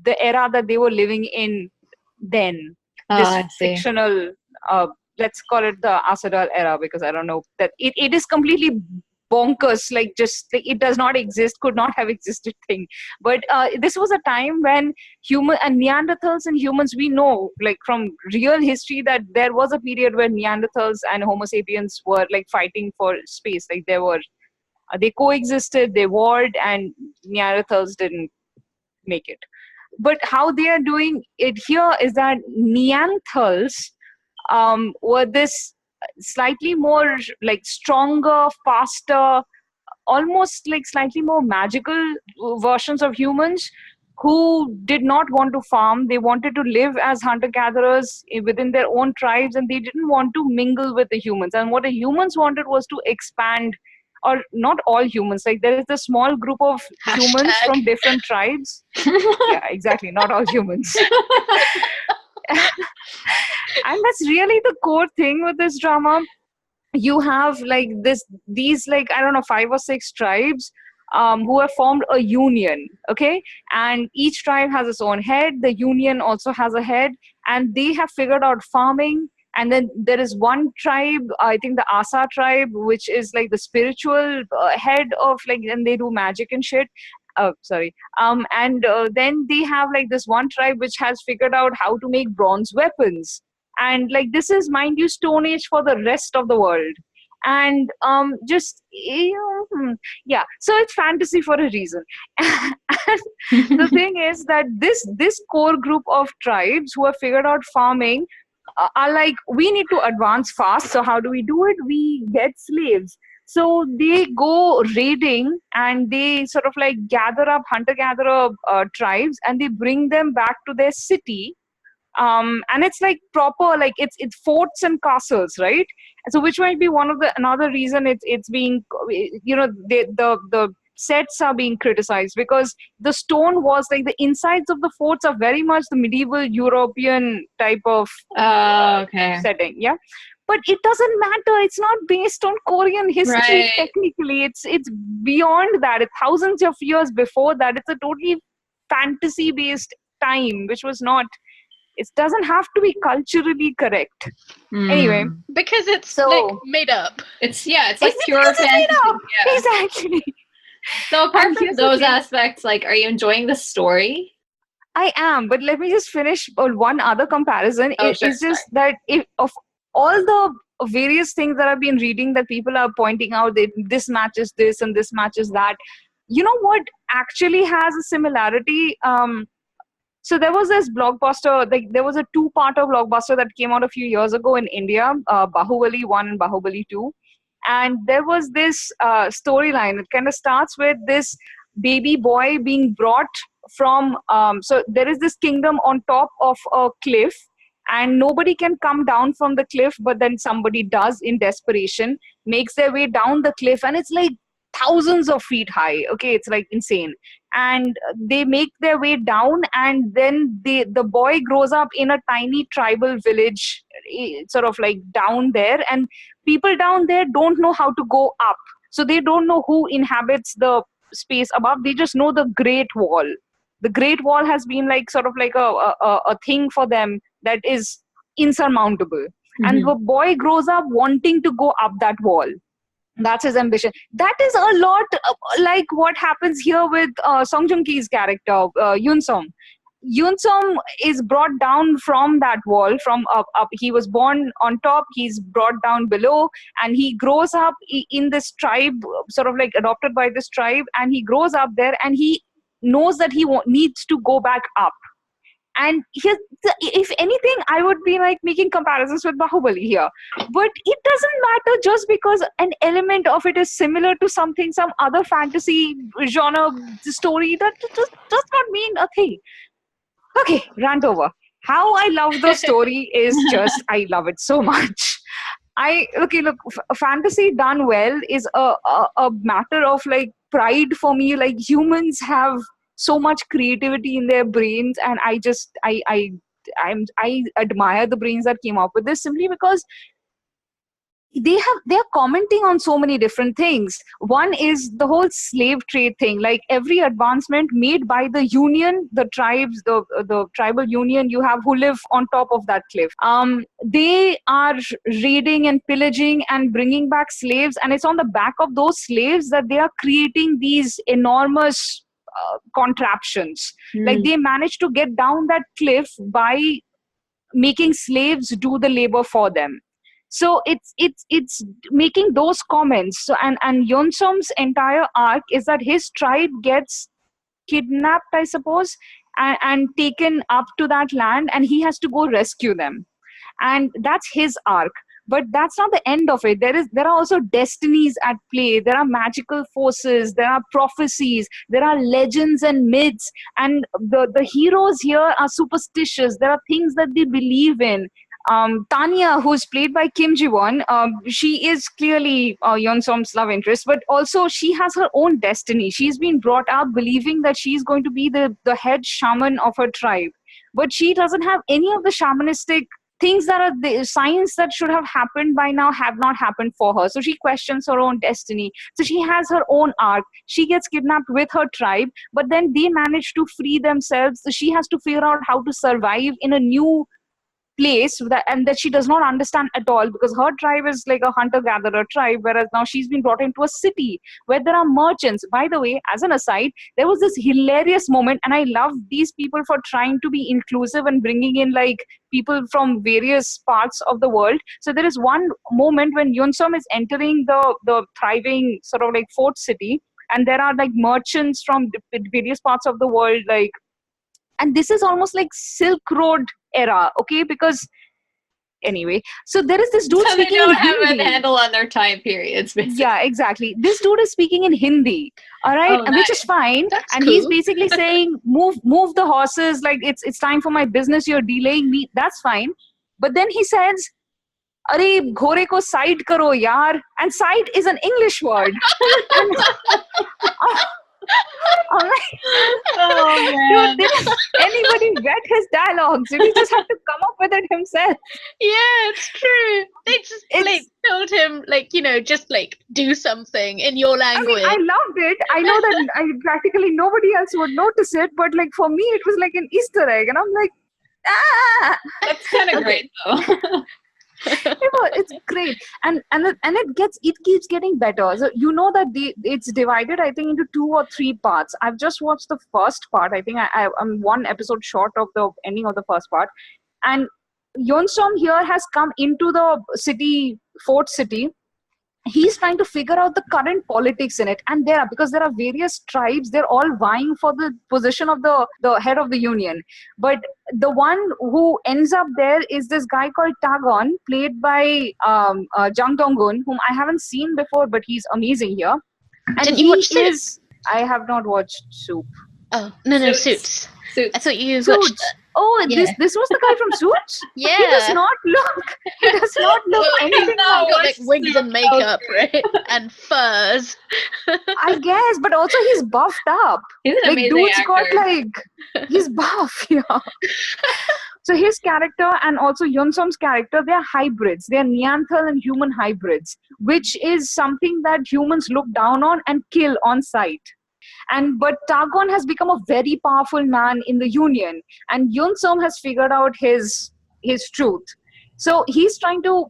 the era that they were living in then. This fictional, let's call it the Arthdal era, because I don't know that it is completely bonkers, like just like, it does not exist, could not have existed thing. But this was a time when human and Neanderthals and humans, we know like from real history that there was a period where Neanderthals and Homo sapiens were like fighting for space. Like they coexisted, they warred, and Neanderthals didn't make it. But how they are doing it here is that Neanderthals were this slightly more like stronger, faster, almost like slightly more magical versions of humans who did not want to farm. They wanted to live as hunter-gatherers within their own tribes, and they didn't want to mingle with the humans. And what the humans wanted was to expand, or not all humans, like there is a small group of humans from different tribes. Yeah, exactly, not all humans. And that's really the core thing with this drama. You have like these like, I don't know, 5 or 6 tribes who have formed a union, okay? And each tribe has its own head. The union also has a head, and they have figured out farming. And then there is one tribe, I think the Asa tribe, which is like the spiritual head of like, and they do magic and shit. And then they have like this one tribe which has figured out how to make bronze weapons. And like this is, mind you, Stone Age for the rest of the world. And yeah, so it's fantasy for a reason. And the thing is that this core group of tribes who have figured out farming are like, we need to advance fast. So how do we do it? We get slaves. So they go raiding, and they sort of like gather up hunter-gatherer tribes, and they bring them back to their city. And it's like proper, like it's forts and castles, right? So which might be another reason it's being, you know, the sets are being criticized because the stone was like the insides of the forts are very much the medieval European type of Okay. setting. Yeah. But it doesn't matter. It's not based on Korean history. Right. Technically, it's beyond that. It's thousands of years before that. It's a totally fantasy-based time, which was not. It doesn't have to be culturally correct. Anyway, Because it's So- like made up. It's like pure because it's made fantasy. up. Yeah. Exactly. So apart And from here's the those thing. aspects, like, are you enjoying the story? I am, but let me just finish one other comparison. Oh, It's sure, just that if of all the various things that I've been reading that people are pointing out that this matches this and this matches that, you know what actually has a similarity? So there was this blockbuster, like there was a two-parter blockbuster that came out a few years ago in India, Bahubali 1 and Bahubali 2. And there was this storyline. It kind of starts with this baby boy being brought from, so there is this kingdom on top of a cliff, and nobody can come down from the cliff, but then somebody does in desperation, makes their way down the cliff, and it's like thousands of feet high. Okay, it's like insane. And they make their way down, and then the boy grows up in a tiny tribal village, sort of like down there, and people down there don't know how to go up, so they don't know who inhabits the space above. They just know the Great Wall. The Great Wall has been like sort of like a thing for them that is insurmountable. And the boy grows up wanting to go up that wall. That's his ambition. That is a lot like what happens here with Song Joong Ki's character, Yoon Song. Yoon Song is brought down from that wall, from up. He was born on top, he's brought down below, and he grows up in this tribe, sort of like adopted by this tribe, and he grows up there, and he knows that he needs to go back up. And if anything, I would be like making comparisons with Bahubali here. But it doesn't matter just because an element of it is similar to something, some other fantasy genre story. That just does not mean a thing. Okay, rant over. How I love the story is just, I love it so much. Look, fantasy done well is a matter of like pride for me. Like humans have so much creativity in their brains, and I admire the brains that came up with this, simply because they're commenting on so many different things. One is the whole slave trade thing. Like every advancement made by the union, the tribes, the tribal union you have who live on top of that cliff, they are raiding and pillaging and bringing back slaves, and it's on the back of those slaves that they are creating these enormous contraptions. Like they managed to get down that cliff by making slaves do the labor for them. So it's making those comments. So and Yeon Song's entire arc is that his tribe gets kidnapped, I suppose, and taken up to that land, and he has to go rescue them. And that's his arc. But that's not the end of it. There are also destinies at play. There are magical forces. There are prophecies. There are legends and myths. And the heroes here are superstitious. There are things that they believe in. Tanya, who's played by Kim Ji-won, she is clearly Yeon Song's love interest, but also she has her own destiny. She's been brought up believing that she's going to be the head shaman of her tribe. But she doesn't have any of the shamanistic things that are the signs that should have happened by now have not happened for her. So she questions her own destiny. So she has her own arc. She gets kidnapped with her tribe, but then they manage to free themselves. So she has to figure out how to survive in a new place that she does not understand at all, because her tribe is like a hunter-gatherer tribe, whereas now she's been brought into a city where there are merchants. By the way, as an aside, there was this hilarious moment, and I love these people for trying to be inclusive and bringing in like people from various parts of the world. So there is one moment when Yeon Song is entering the thriving sort of like fort city, and there are like merchants from various parts of the world, like, and this is almost like Silk Road era, okay? Because anyway, so there is this dude So they speaking don't in have Hindi. a handle on their time periods, basically. Yeah, exactly. This dude is speaking in Hindi, all right, Oh, and which is fine. That's and he's cool. basically saying, "Move the horses. Like it's time for my business. You're delaying me." That's fine. But then he says, "Arey ghore ko side karo yaar," and side is an English word. And I'm like, Oh man. dude, didn't anybody vet his dialogues? Did he just have to come up with it himself? Yeah, it's true. They just told him just do something in your I language. mean, I loved it. I know that practically nobody else would notice it, but like for me, it was like an Easter egg, and I'm like, ah. That's kind of great though. It's great, and it keeps getting better. So you know that it's divided, I think, into 2 or 3 parts. I've just watched the first part. I think I'm 1 episode short of the ending of the first part, and Yeonsom here has come into the city, Fort City. He's trying to figure out the current politics in it, and because there are various tribes, they're all vying for the position of the head of the union. But the one who ends up there is this guy called Tagon, played by Jang Dong-gun, whom I haven't seen before, but he's amazing here. And Didn't you watch Suits? I have not watched Soup. Oh no, Suits. Suits. I thought you Suits. watched. Oh, Yeah. this was the guy from Suits? Yeah. He does not look anything He's like got like wigs and makeup, right? And furs. I guess, but also he's buffed up. He's an Like amazing dude's actor. got he's buff, yeah. So his character and also Yeonsom's character, they're hybrids. They're Neanderthal and human hybrids, which is something that humans look down on and kill on sight. But Tagon has become a very powerful man in the union, and Yeonsom has figured out his truth. So he's trying to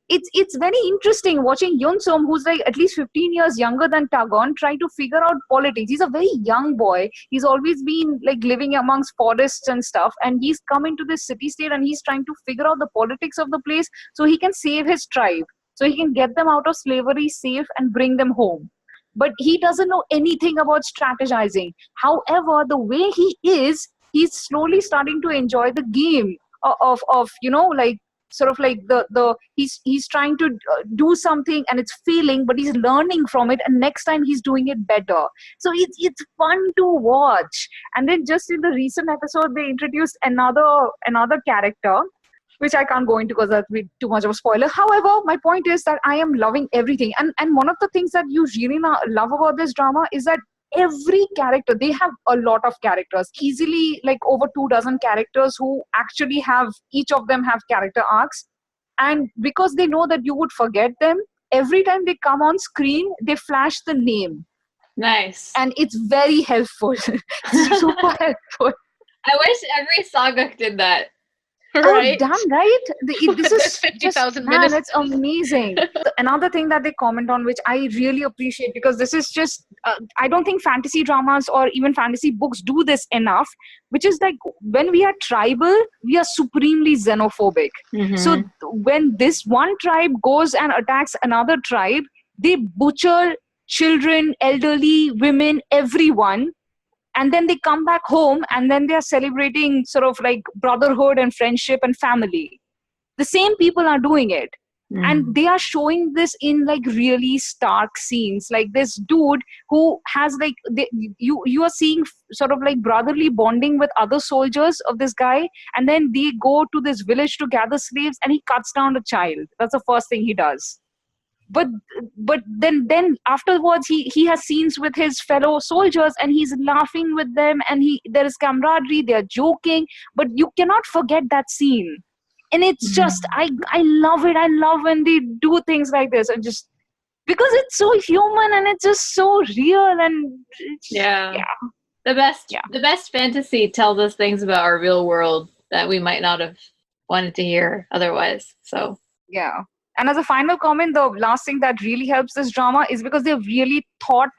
it's very interesting watching Yeonsom, who's like at least 15 years younger than Tagon, try to figure out politics. He's a very young boy. He's always been like living amongst forests and stuff, and he's come into this city state and he's trying to figure out the politics of the place so he can save his tribe, so he can get them out of slavery safe and bring them home. But he doesn't know anything about strategizing. However, the way he's slowly starting to enjoy the game of he's trying to do something and it's failing, but he's learning from it, and next time he's doing it better. So it's fun to watch. And then just in the recent episode, they introduced another character, which I can't go into because that would be too much of a spoiler. However, my point is that I am loving everything. And one of the things that you really love about this drama is that every character, they have a lot of characters, easily like over 24 characters who actually each of them have character arcs. And because they know that you would forget them, every time they come on screen, they flash the name. Nice. And it's very helpful. It's super helpful. I wish every saga did that. Right? Oh, damn right. This is 50,000 man, minutes. it's amazing. Another thing that they comment on, which I really appreciate, because this is just, I don't think fantasy dramas or even fantasy books do this enough, which is like when we are tribal, we are supremely xenophobic. Mm-hmm. So when this one tribe goes and attacks another tribe, they butcher children, elderly, women, everyone. And then they come back home and then they are celebrating sort of like brotherhood and friendship and family. The same people are doing it. And they are showing this in like really stark scenes. Like this dude who has like, you are seeing sort of like brotherly bonding with other soldiers of this guy. And then they go to this village to gather slaves and he cuts down a child. That's the first thing he does. But then afterwards he has scenes with his fellow soldiers and he's laughing with them, and there is camaraderie, they are joking, but you cannot forget that scene. And it's just I love it. I love when they do things like this, and just because it's so human and it's just so real. And the best fantasy tells us things about our real world that we might not have wanted to hear otherwise. So yeah. And as a final comment, the last thing that really helps this drama is because they've really thought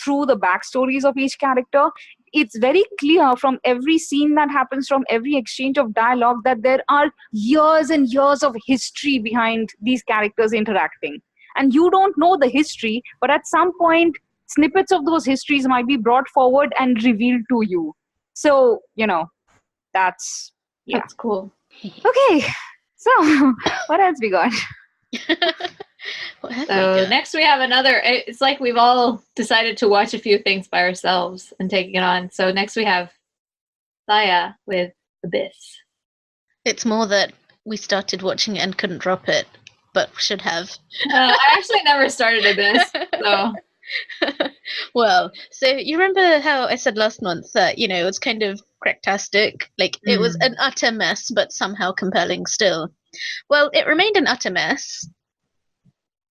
through the backstories of each character. It's very clear from every scene that happens, from every exchange of dialogue, that there are years and years of history behind these characters interacting. And you don't know the history, but at some point, snippets of those histories might be brought forward and revealed to you. So, that's cool. Okay, so what else we got? So next we have another, it's like we've all decided to watch a few things by ourselves and taking it on. So next we have Saya with Abyss. It's more that we started watching it and couldn't drop it. but should have. I actually never started Abyss, so Well, so you remember how I said last month that, you know, it was kind of cracktastic? Like, it was an utter mess, but somehow compelling still. Well, it remained an utter mess,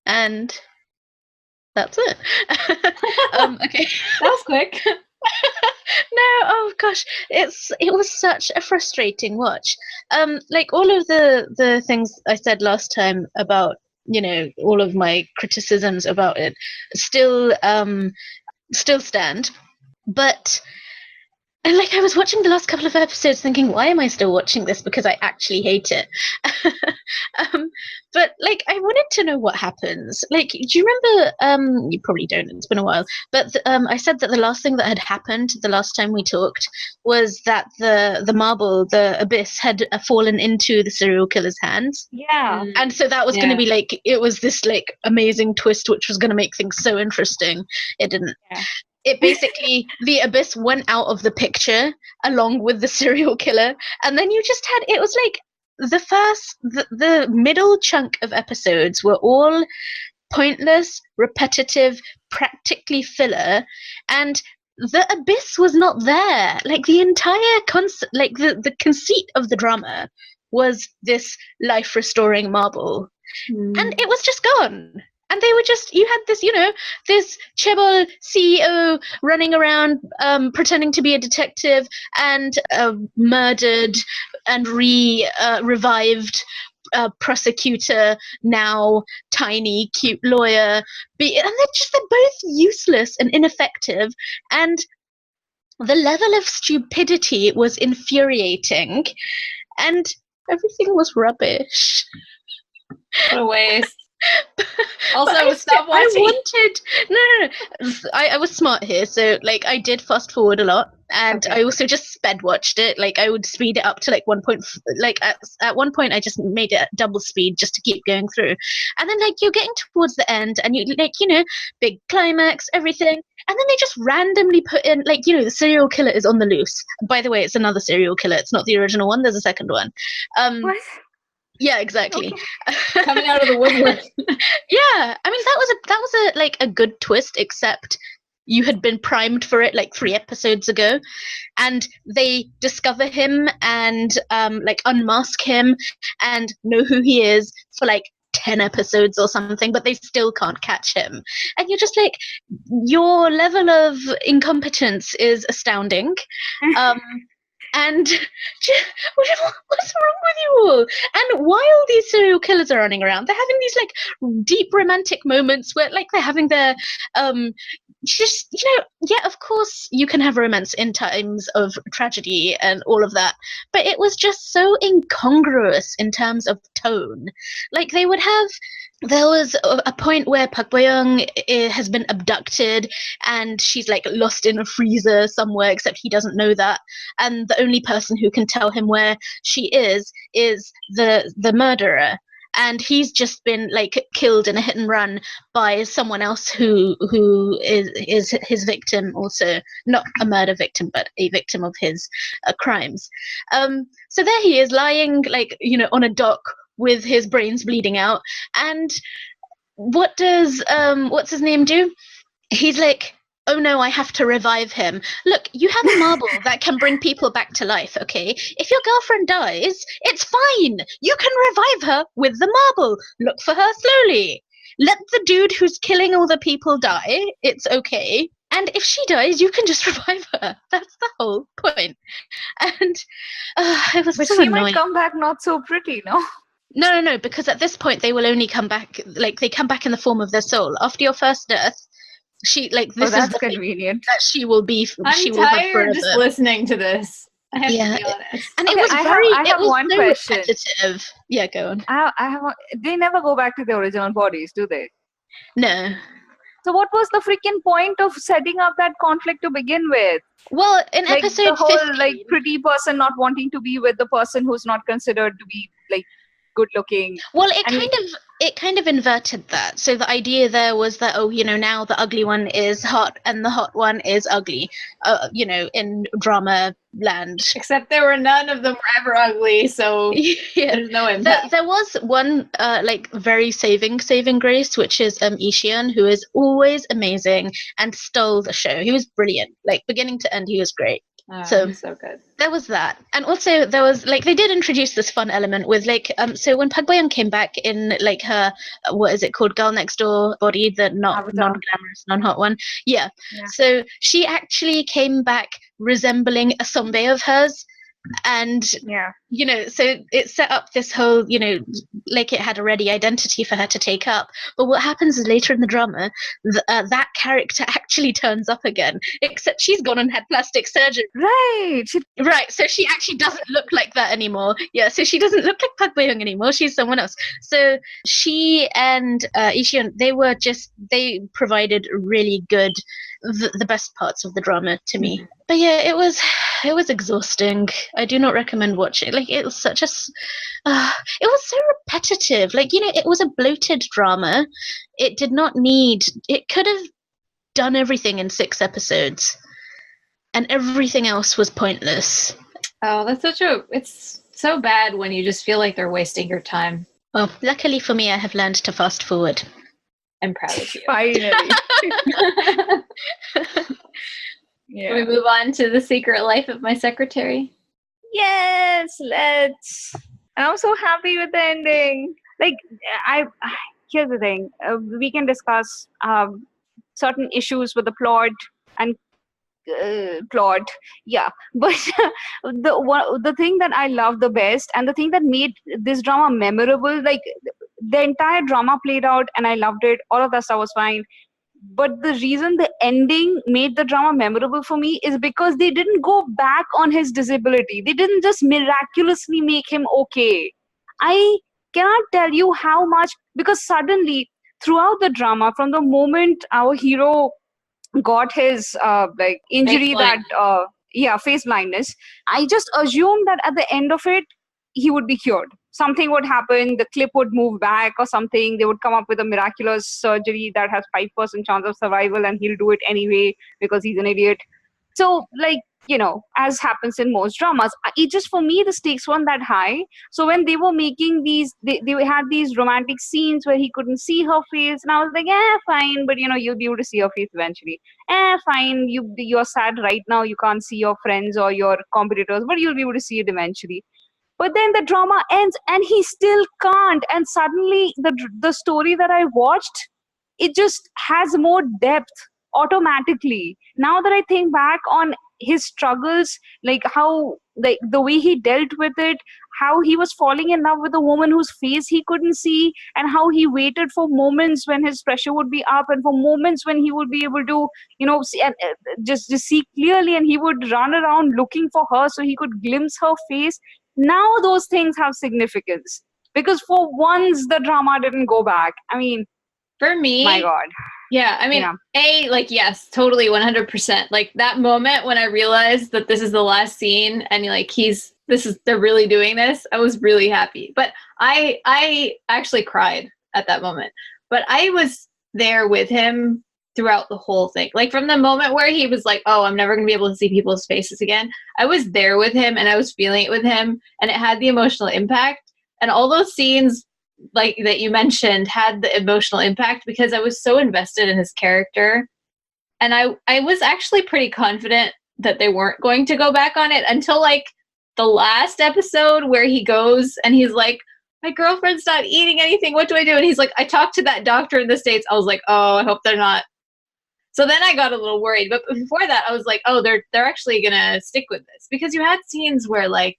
and that's it. Okay. that was quick. No, oh gosh, it was such a frustrating watch. Like all of the things I said last time about, you know, all of my criticisms about it still stand. But and like I was watching the last couple of episodes thinking, why am I still watching this? Because I actually hate it. But like I wanted to know what happens. Like, do you remember you probably don't, it's been a while, but I said that the last thing that had happened the last time we talked was that the marble, the abyss, had fallen into the serial killer's hands. Yeah. And so that was going to be like, it was this like amazing twist which was going to make things so interesting. It didn't. Yeah. It basically, the abyss went out of the picture along with the serial killer, and then you just had, it was like the middle chunk of episodes were all pointless, repetitive, practically filler, and the abyss was not there. Like the entire like the conceit of the drama was this life restoring marble, and it was just gone. And they were just, you had this, you know, this Chebol CEO running around pretending to be a detective and murdered and revived prosecutor, now tiny, cute lawyer. And they're both useless and ineffective. And the level of stupidity was infuriating. And everything was rubbish. What a waste. Also, stop watching. I was smart here, so like I did fast forward a lot, and I also just sped watched it. Like I would speed it up to like 1 point. Like at one point, I just made it at double speed just to keep going through. And then like you're getting towards the end, and you like, you know, big climax, everything, and then they just randomly put in like, you know, the serial killer is on the loose. By the way, it's another serial killer. It's not the original one. There's a second one. What? Yeah, exactly. Okay. Coming out of the woodwork. Yeah, I mean that was a like a good twist, except you had been primed for it like 3 episodes ago, and they discover him and like unmask him and know who he is for like 10 episodes or something, but they still can't catch him. And you're just like, your level of incompetence is astounding. And what's wrong with you all? And while these serial killers are running around, they're having these like deep romantic moments where like they're having their just, you know, yeah, of course you can have romance in times of tragedy and all of that, but it was just so incongruous in terms of tone. Like they would have, there was a point where Park Bo-young has been abducted and she's like lost in a freezer somewhere, except he doesn't know that, and the only person who can tell him where she is the murderer, and he's just been like killed in a hit and run by someone else who is his victim, also not a murder victim but a victim of his crimes. So there he is lying like, you know, on a dock with his brains bleeding out, and what does what's his name do? He's like, oh no, I have to revive him. Look, you have a marble that can bring people back to life, okay? If your girlfriend dies, it's fine. You can revive her with the marble. Look for her slowly. Let the dude who's killing all the people die. It's okay. And if she dies, you can just revive her. That's the whole point. And it was But so she annoying. might come back not so pretty, no? No, because at this point they will only come back, like they come back in the form of their soul. After your first death, she like this that's is the convenient. that she will be. I'm she will have tired forever. just listening to this. I have Yeah, to be honest. and Okay, it was I very. have it was one so question. repetitive. Yeah, go on. They never go back to their original bodies, do they? No. So what was the freaking point of setting up that conflict to begin with? Well, in Like episode the whole 15, like pretty person not wanting to be with the person who's not considered to be like good looking. Well, And it kind of inverted that. So the idea there was that, oh, now the ugly one is hot and the hot one is ugly. In drama land. Except there were none of them were ever ugly, so Yeah. there's no impact. There was one very saving grace, which is Ishion, who is always amazing and stole the show. He was brilliant, like beginning to end. He was great. So good. There was that, and also there was they did introduce this fun element with so when Park Bo-young came back in her what is it called, girl next door body, the non-glamorous, non-hot one. Yeah. So she actually came back resembling a sombe of hers. And so it set up this whole it had a ready identity for her to take up. But what happens is later in the drama that character actually turns up again, except she's gone and had plastic surgery. Right, so she actually doesn't look like that anymore. Yeah, so she doesn't look like Park Bo-young anymore. She's someone else. So she and Ishion, they provided really good the best parts of the drama to me. But yeah, it was exhausting. I do not recommend watching. It was such a it was so repetitive. It was a bloated drama. It did not need. It could have done everything in 6 episodes, and everything else was pointless. Oh, it's so bad when you just feel like they're wasting your time. Well, luckily for me, I have learned to fast forward. I'm proud of you. Finally. Can we move on to The Secret Life of My Secretary? Yes, let's. And I'm so happy with the ending. Here's the thing. We can discuss certain issues with the plot and plot. Yeah. But the thing that I love the best and the thing that made this drama memorable, the entire drama played out and I loved it. All of that stuff was fine. But the reason the ending made the drama memorable for me is because they didn't go back on his disability. They didn't just miraculously make him okay. I cannot tell you how much, because suddenly throughout the drama, from the moment our hero got his injury, face blindness, I just assumed that at the end of it, he would be cured. Something would happen, the clip would move back or something. They would come up with a miraculous surgery that has 5% chance of survival and he'll do it anyway because he's an idiot. So, as happens in most dramas, it just, for me, the stakes weren't that high. So when they were making these, they had these romantic scenes where he couldn't see her face. And I was like, fine, but you'll be able to see her face eventually. Fine, you're sad right now. You can't see your friends or your competitors, but you'll be able to see it eventually. But then the drama ends and he still can't. And suddenly the story that I watched, it just has more depth automatically. Now that I think back on his struggles, how the way he dealt with it, how he was falling in love with a woman whose face he couldn't see, and how he waited for moments when his pressure would be up and for moments when he would be able to see, and just see clearly, and he would run around looking for her so he could glimpse her face. Now those things have significance because for once the drama didn't go back. I mean, for me, my God. Yeah, I mean, yes, totally, 100%. That moment when I realized that this is the last scene and they're really doing this, I was really happy. But I actually cried at that moment. But I was there with him throughout the whole thing. From the moment where he was like, oh, I'm never going to be able to see people's faces again, I was there with him and I was feeling it with him and it had the emotional impact. And all those scenes that you mentioned had the emotional impact because I was so invested in his character. And I was actually pretty confident that they weren't going to go back on it until the last episode where he goes and he's like, my girlfriend's not eating anything. What do I do? And he's like, I talked to that doctor in the States. I was like, oh, I hope they're not. So then I got a little worried. But before that, I was like, oh, they're actually going to stick with this. Because you had scenes where I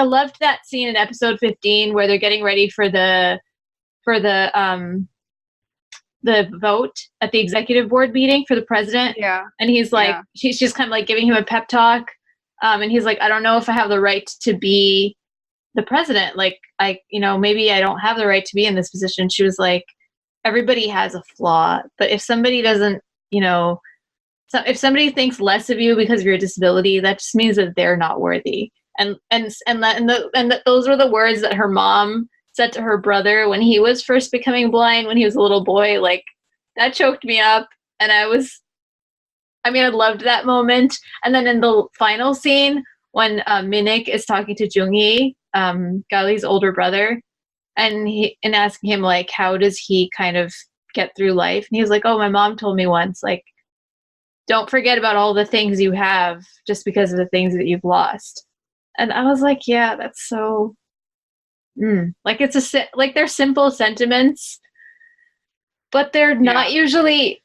loved that scene in episode 15 where they're getting ready for the vote at the executive board meeting for the president. Yeah. And he's like, she's just kind of giving him a pep talk. And he's like, I don't know if I have the right to be the president. Maybe I don't have the right to be in this position. She was like, everybody has a flaw, but if somebody doesn't, if somebody thinks less of you because of your disability, that just means that they're not worthy. And those were the words that her mom said to her brother when he was first becoming blind, when he was a little boy, like, that choked me up. And I loved that moment. And then in the final scene, when Minik is talking to Jungi, Gali's older brother, and asking him, like, how does he kind of get through life? And he was like, oh, my mom told me once, like, don't forget about all the things you have just because of the things that you've lost. And I was like, yeah, that's so, like, like, they're simple sentiments, but they're not usually,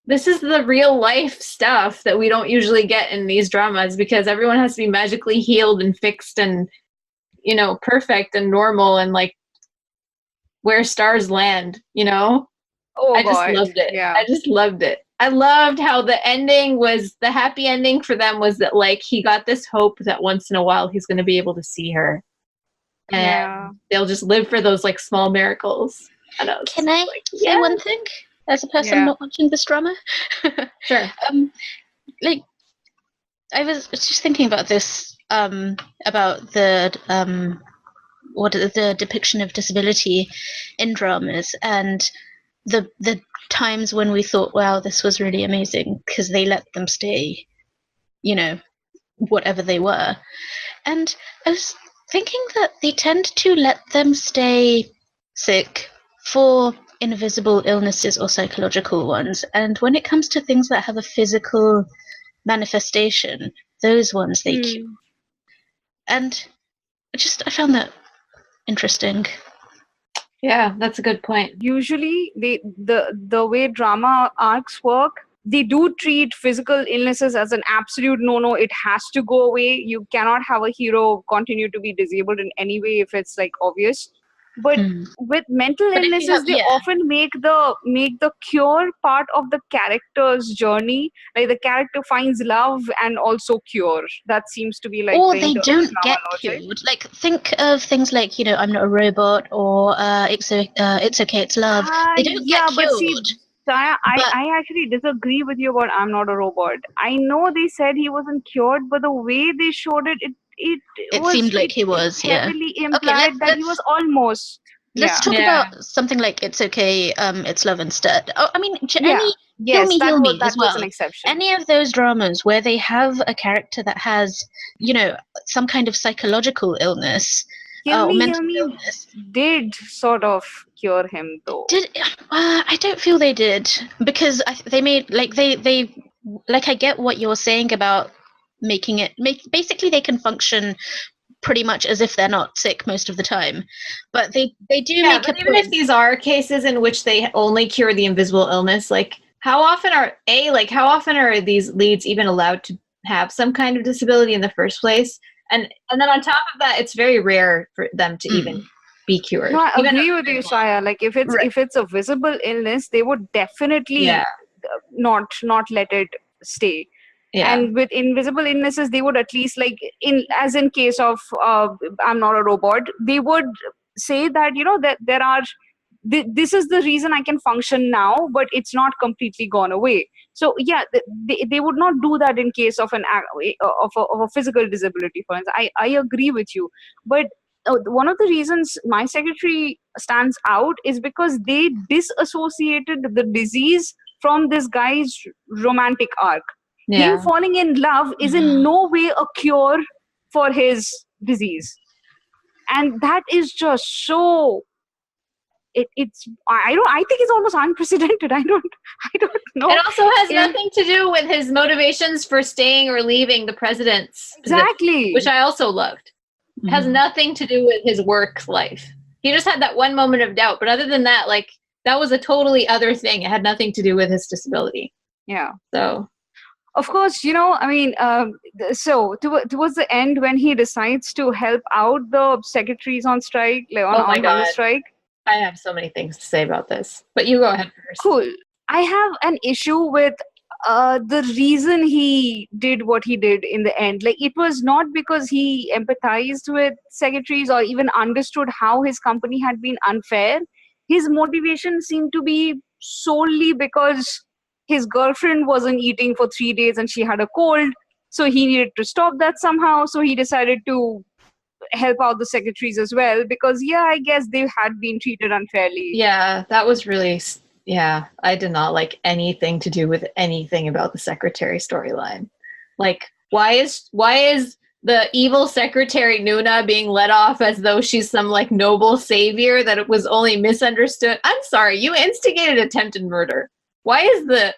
this is the real life stuff that we don't usually get in these dramas, because everyone has to be magically healed and fixed and, perfect and normal and, like, where stars land, Oh, I just God. loved it. Yeah. I just loved it. I loved how the happy ending for them was that, like, he got this hope that once in a while he's going to be able to see her. And they'll just live for those, like, small miracles. Can I say one thing as a person not watching this drama? Sure. Like, I was just thinking about this, about the depiction of disability in dramas, and the times when we thought, wow, this was really amazing because they let them stay, whatever they were. And I was thinking that they tend to let them stay sick for invisible illnesses or psychological ones. And when it comes to things that have a physical manifestation, those ones they cure. And I found that interesting. Yeah, that's a good point. Usually, the way drama arcs work, they do treat physical illnesses as an absolute no-no. It has to go away. You cannot have a hero continue to be disabled in any way if it's, like, obvious. But with mental illnesses, they often make the cure part of the character's journey. Like, the character finds love and also cure. That seems to be, like, or the they don't get logic. cured. Like, think of things like, I'm Not a Robot, or It's Okay, It's Love. They don't get cured. But see, Saya, I actually disagree with you about I'm Not a Robot. I know they said he wasn't cured, but the way they showed it seemed like he was, heavily implied that he was almost. Let's talk about something like It's Okay, It's Love Instead. Oh, Heal Me as well. Was an exception. Any of those dramas where they have a character that has, some kind of psychological illness, mental illness, did sort of cure him, though. I don't feel they did, because they made, like, they I get what you're saying about making it basically they can function pretty much as if they're not sick most of the time, but they do make a even point. If these are cases in which they only cure the invisible illness, like, how often are these leads even allowed to have some kind of disability in the first place? And then on top of that, it's very rare for them to even be cured. No, I agree with you, Saya. Like, if it's a visible illness, they would definitely not let it stay. Yeah. And with invisible illnesses, they would at least, like, in case of I'm Not a Robot, they would say that, that there are this is the reason I can function now, but it's not completely gone away. So they would not do that in case of a physical disability, for instance. I agree with you, but one of the reasons My Secretary stands out is because they disassociated the disease from this guy's romantic arc. Him falling in love is in no way a cure for his disease, and that is just so. I think it's almost unprecedented. I don't know. It also has nothing to do with his motivations for staying or leaving the president's position, which I also loved. It has nothing to do with his work life. He just had that one moment of doubt, but other than that, like, that was a totally other thing. It had nothing to do with his disability. Yeah. So, of course, so towards the end, when he decides to help out the secretaries on strike, like on strike. I have so many things to say about this, but you go ahead first. Cool. I have an issue with the reason he did what he did in the end. Like, it was not because he empathized with secretaries or even understood how his company had been unfair. His motivation seemed to be solely because his girlfriend wasn't eating for 3 days and she had a cold, so he needed to stop that somehow. So he decided to help out the secretaries as well, because I guess they had been treated unfairly. Yeah, that was really, yeah, I did not like anything to do with anything about the secretary storyline. Like, why is the evil secretary Noona being let off as though she's some like noble savior that it was only misunderstood? I'm sorry, you instigated attempted murder. Why is the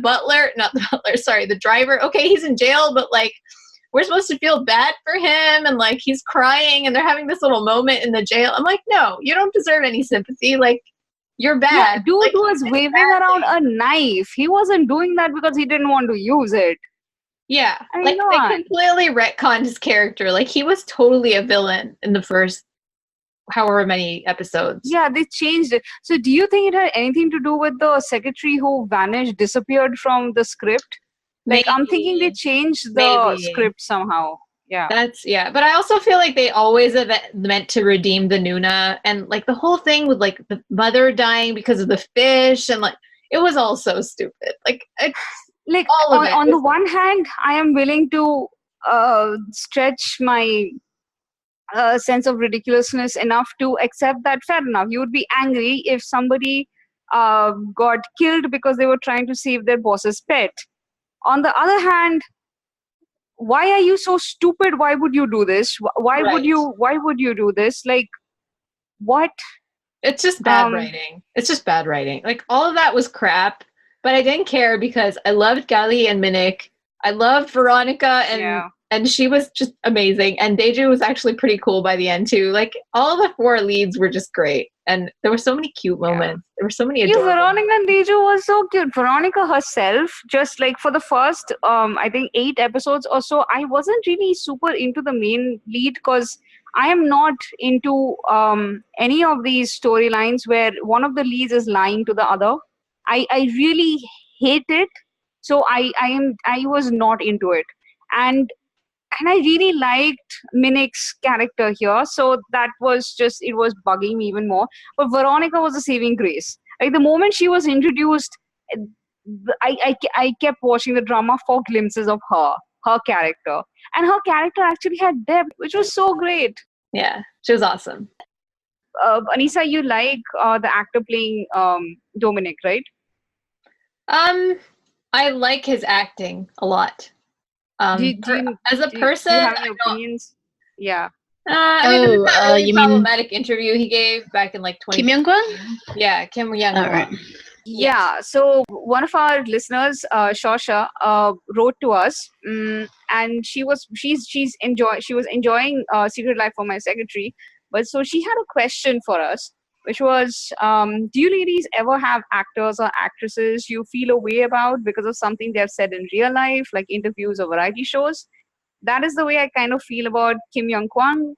butler, not the butler, sorry, the driver, okay, he's in jail, but like we're supposed to feel bad for him, and like he's crying and they're having this little moment in the jail. I'm like, no, you don't deserve any sympathy. Like, you're bad. Yeah, dude like, was waving around a knife. He wasn't doing that because he didn't want to use it. Yeah, I know. they completely retconned his character. Like, he was totally a villain in the first however many episodes. Yeah, they changed it. So do you think it had anything to do with the secretary who vanished, disappeared from the script? Like, I'm thinking they changed the script somehow. Yeah. But I also feel like they always have meant to redeem the Noona, and like the whole thing with like the mother dying because of the fish, and like it was all so stupid. Like, it's like all of it. On the one hand, I am willing to stretch my sense of ridiculousness enough to accept that, fair enough. You would be angry if somebody got killed because they were trying to save their boss's pet. On the other hand, why are you so stupid? Why would you do this? Why would you do this? Like, what? It's just bad writing. It's just bad writing. Like, all of that was crap, but I didn't care because I loved Gali and Minik. I loved Veronica, and she was just amazing. And Deju was actually pretty cool by the end too. Like, all the four leads were just great. And there were so many cute moments. There were so many adorable Veronica and Deju was so cute. Veronica herself, just like for the first, I think 8 episodes or so, I wasn't really super into the main lead because I am not into any of these storylines where one of the leads is lying to the other. I really hate it. So I was not into it. And I really liked Minik's character here. So that was just, it was bugging me even more. But Veronica was a saving grace. Like, the moment she was introduced, I kept watching the drama for glimpses of her character. And her character actually had depth, which was so great. Yeah, she was awesome. Anisa, you like the actor playing Dominic, right? I like his acting a lot. As a person, do you have any opinions? Yeah. I mean, there was that really you problematic interview he gave back in like 20. Kim Young-kwang? Yeah, Kim Young-kwang. All right. Yeah, so one of our listeners, Shosha, wrote to us, and she was enjoying Secret Life for My Secretary, but so she had a question for us, which was, do you ladies ever have actors or actresses you feel a way about because of something they have said in real life, like interviews or variety shows? That is the way I kind of feel about Kim Young-kwang.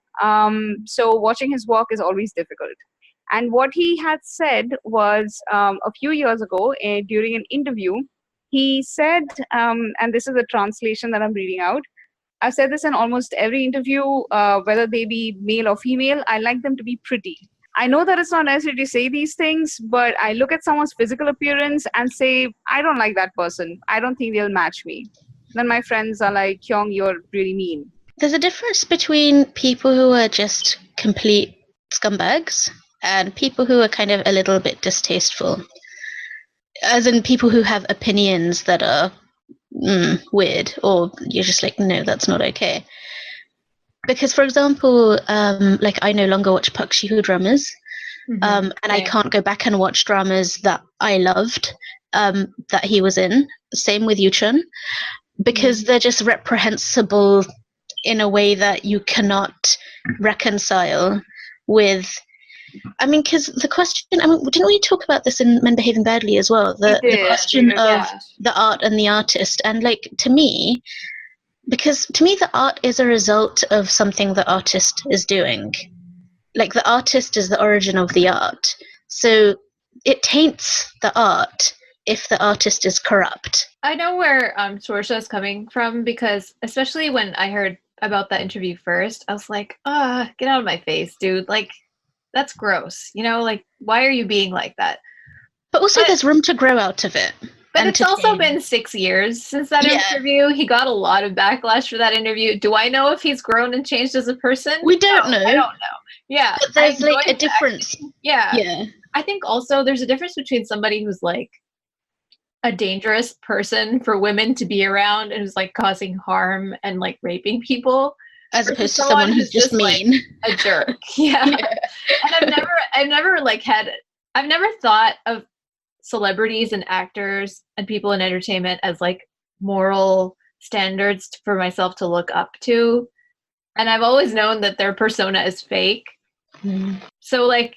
So watching his work is always difficult. And what he had said was a few years ago during an interview, he said, and this is a translation that I'm reading out, I've said this in almost every interview, whether they be male or female, I like them to be pretty. I know that it's not necessary to say these things, but I look at someone's physical appearance and say, I don't like that person. I don't think they'll match me. Then my friends are like, Kyung, you're really mean. There's a difference between people who are just complete scumbags and people who are kind of a little bit distasteful. As in people who have opinions that are weird, or you're just like, no, that's not okay. Because, for example, like I no longer watch Park Ji-hoo dramas, and I can't go back and watch dramas that I loved that he was in. Same with Yoo-chun, because they're just reprehensible in a way that you cannot reconcile with. I mean, because the question, didn't we talk about this in Men Behaving Badly as well? The question of the art and the artist. And like, to me, the art is a result of something the artist is doing. Like, the artist is the origin of the art. So it taints the art if the artist is corrupt. I know where Sorsha is coming from, because especially when I heard about that interview first, I was like, get out of my face, dude. Like, that's gross. You know, like, why are you being like that? But also there's room to grow out of it. But it's also entertain. been 6 years since that Yeah. interview. He got a lot of backlash for that interview. Do I know if he's grown and changed as a person? We don't know. I don't know. Yeah. But there's I'm like a going to difference. Yeah. Yeah. I think also there's a difference between somebody who's like a dangerous person for women to be around and who's like causing harm and like raping people, As versus opposed to someone who's just like mean. a jerk. Yeah. Yeah. And I've never thought of celebrities and actors and people in entertainment as like moral standards for myself to look up to. And I've always known that their persona is fake. Mm. So like,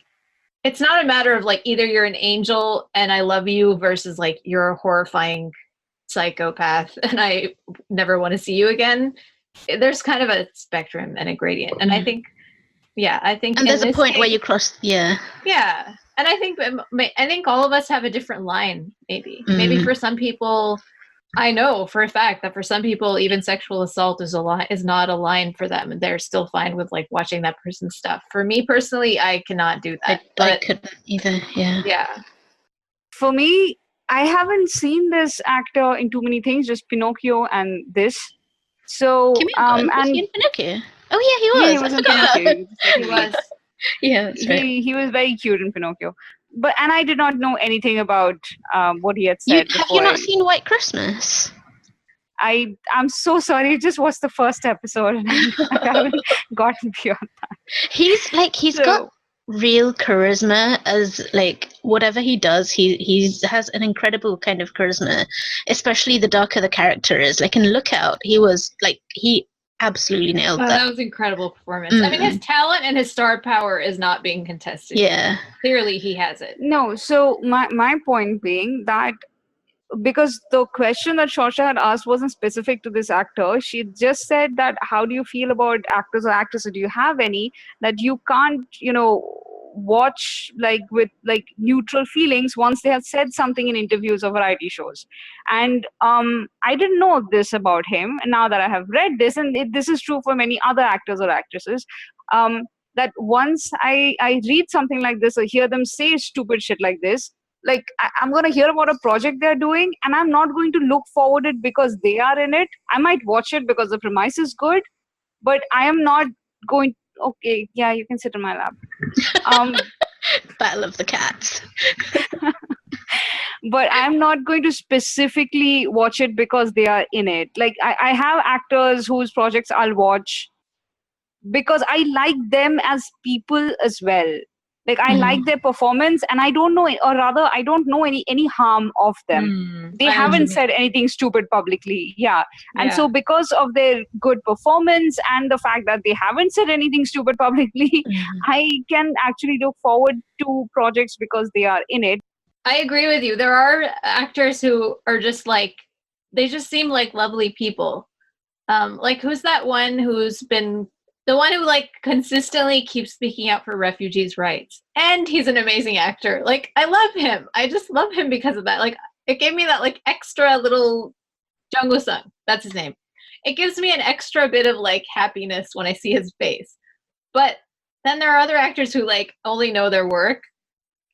it's not a matter of like either you're an angel and I love you versus like you're a horrifying psychopath and I never want to see you again. There's kind of a spectrum and a gradient. And I think And there's a point where you cross, yeah. And I think all of us have a different line, maybe. Maybe for some people, I know for a fact that for some people, even sexual assault is not a line for them, and they're still fine with like watching that person's stuff. For me personally, I cannot do that. I couldn't either. Yeah. Yeah. For me, I haven't seen this actor in too many things, just Pinocchio and this. So Was he in Pinocchio? Oh yeah, he was. he was in Pinocchio. He was. Yeah, that's right. He was very cute in Pinocchio. And I did not know anything about what he had said. Have you not seen White Christmas? I'm so sorry. I just watched the first episode and I haven't gotten beyond that. He's got real charisma. As like whatever he does, he has an incredible kind of charisma, especially the darker the character is. Like in Lookout, he absolutely nailed that. That was an incredible performance. I mean, his talent and his star power is not being contested. Yeah. Clearly he has it. No, so my point being that because the question that Shosha had asked wasn't specific to this actor, she just said that how do you feel about actors or actresses? Do you have any that you can't, watch like with like neutral feelings once they have said something in interviews or variety shows? And I didn't know this about him. And now that I have read this, and this is true for many other actors or actresses, that once I read something like this or hear them say stupid shit like this, like I'm going to hear about a project they're doing and I'm not going to look forward it because they are in it. I might watch it because the premise is good, but I am not going, okay, yeah, you can sit in my lap. Battle of the Cats. But I'm not going to specifically watch it because they are in it. Like I have actors whose projects I'll watch because I like them as people as well. Like I like their performance, and I don't know, or rather, I don't know any harm of them. They haven't said anything stupid publicly. Yeah. And so because of their good performance and the fact that they haven't said anything stupid publicly, I can actually look forward to projects because they are in it. I agree with you. There are actors who are just like, they just seem like lovely people. Like who's that one who's been the one who like consistently keeps speaking out for refugees' rights, and he's an amazing actor. Like I love him. I just love him because of that. Like it gave me that like extra little Jungwoo-sung. That's his name. It gives me an extra bit of like happiness when I see his face. But then there are other actors who like only know their work.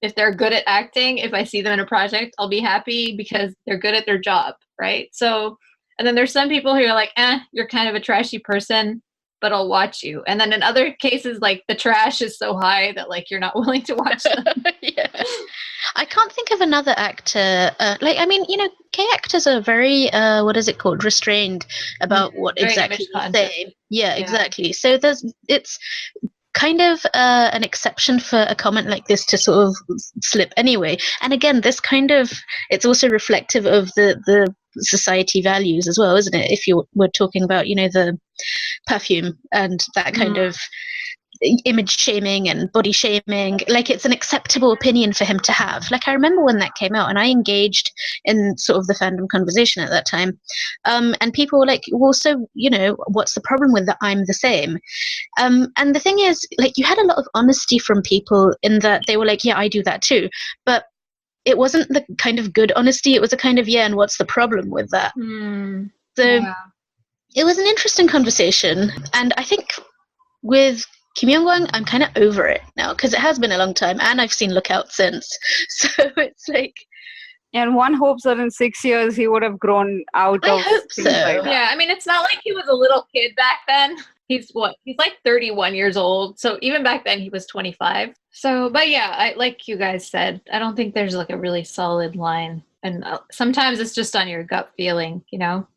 If they're good at acting, if I see them in a project, I'll be happy because they're good at their job, right? So, and then there's some people who are like, you're kind of a trashy person, but I'll watch you. And then in other cases, like the trash is so high that like you're not willing to watch them. Yeah. I can't think of another actor. Gay actors are very, what is it called? Restrained about what Very exactly image they say. Yeah, exactly. So it's kind of an exception for a comment like this to sort of slip anyway. And again, it's also reflective of the society values as well, isn't it? If you were talking about, the Perfume and that kind of image shaming and body shaming, like it's an acceptable opinion for him to have. Like I remember when that came out and I engaged in sort of the fandom conversation at that time, and people were like, well, so what's the problem with that? I'm the same. And the thing is, like, you had a lot of honesty from people in that they were like, yeah, I do that too, but it wasn't the kind of good honesty. It was a kind of, and what's the problem with that? It was an interesting conversation, and I think with Kim Young-won, I'm kind of over it now because it has been a long time, and I've seen Lookout since. So it's like, And one hopes that in 6 years he would have grown out I of hope things so. like that. Yeah, I mean, it's not like he was a little kid back then. He's what? He's like 31 years old. So even back then he was 25. So, but yeah, like you guys said, I don't think there's like a really solid line. And sometimes it's just on your gut feeling, you know?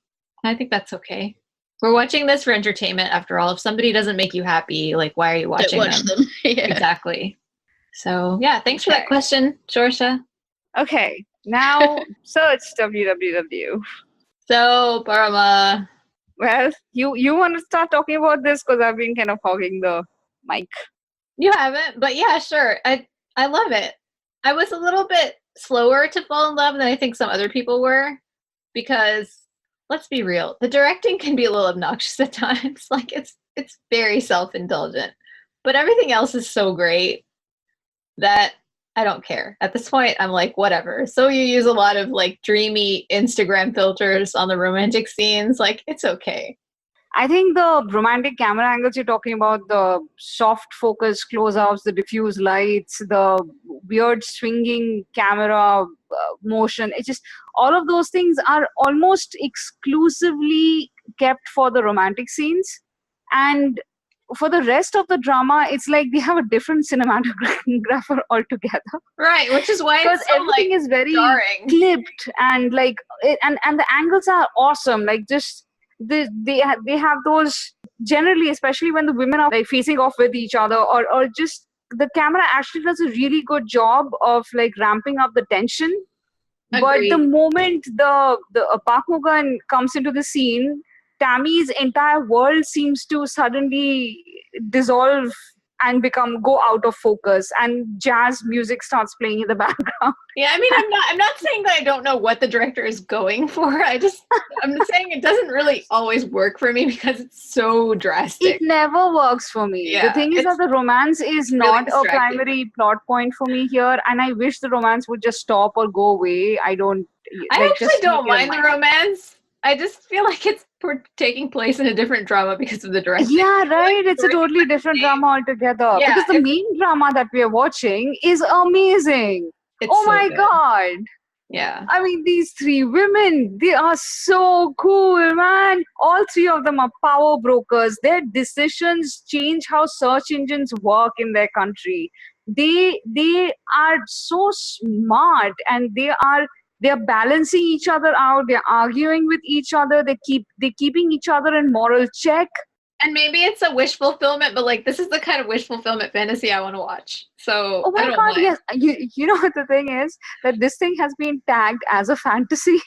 And I think that's okay. We're watching this for entertainment after all. If somebody doesn't make you happy, like, why are you Don't watching watch them. Yeah. Exactly. So, yeah, thanks for that Okay. question, Shorsha. Okay, now search www. So, Parama, Well, you want to start talking about this because I've been kind of hogging the mic. you haven't, but yeah, sure. I love it. I was a little bit slower to fall in love than I think some other people were because let's be real, the directing can be a little obnoxious at times. Like it's very self-indulgent. But everything else is so great that I don't care. At this point, I'm like, whatever. So you use a lot of like dreamy Instagram filters on the romantic scenes. Like, it's okay. I think the romantic camera angles you're talking about, the soft focus close-ups, the diffuse lights, the weird swinging camera motion, it's just all of those things are almost exclusively kept for the romantic scenes. And for the rest of the drama, it's like they have a different cinematographer altogether. Right, which is why Because it's so everything like is very jarring. clipped and like and the angles are awesome. Like just they have those generally, especially when the women are like facing off with each other, or just the camera actually does a really good job of like ramping up the tension. But the Agreed. moment the Park Mugan comes into the scene, Tammy's entire world seems to suddenly dissolve and go out of focus, and jazz music starts playing in the background. Yeah, I mean, I'm not saying that I don't know what the director is going for. I'm saying it doesn't really always work for me because it's so drastic. It never works for me. Yeah, The thing is that the romance is really not a distracting. primary plot point for me here, and I wish the romance would just stop or go away. I I just actually don't keep it in mind the romance. I just feel like it's taking place in a different drama because of the directing. Yeah, right. It's a story totally is the different same. drama altogether. Yeah, Because the main drama that we are watching is amazing. It's Oh so my good. god. Yeah. I mean, these three women, they are so cool, man. All three of them are power brokers. Their decisions change how search engines work in their country. They are so smart, and they're balancing each other out. They're arguing with each other. They're keeping each other in moral check. And maybe it's a wish fulfillment, but like this is the kind of wish fulfillment fantasy I want to watch. So Oh I my don't god, mind. yes. You know what the thing is? That this thing has been tagged as a fantasy.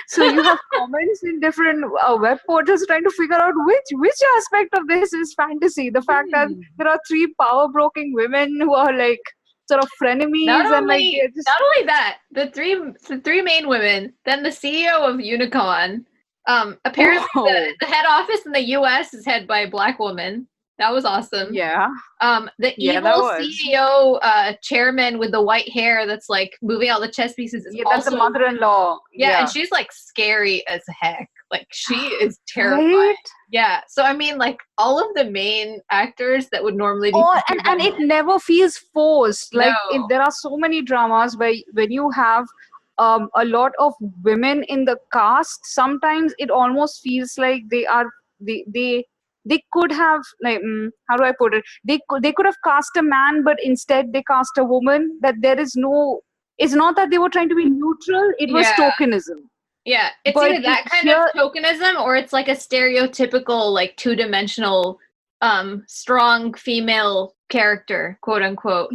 So you have comments in different web portals trying to figure out which aspect of this is fantasy. The fact that there are three power broking women who are like sort of frenemies Not and like only they're just that, the three main women, then the CEO of Unicon. Apparently Oh. the head office in the US is head by a black woman. That was awesome. Yeah. The Yeah, that evil was. CEO chairman with the white hair that's like moving all the chess pieces is Yeah, that's also the mother-in-law. yeah, and she's like scary as heck. Like she is terrifying. Right? Yeah. So I mean, like all of the main actors that would normally be Oh, portrayed and by it men- never feels forced. Like No. there are so many dramas where when you have a lot of women in the cast, sometimes it almost feels like they could have like how do I put it? They could have cast a man, but instead they cast a woman. That there is no. It's not that they were trying to be neutral. It was Yeah. tokenism. Yeah, it's But either that kind here- of tokenism or it's like a stereotypical, like two-dimensional, strong female character, quote unquote.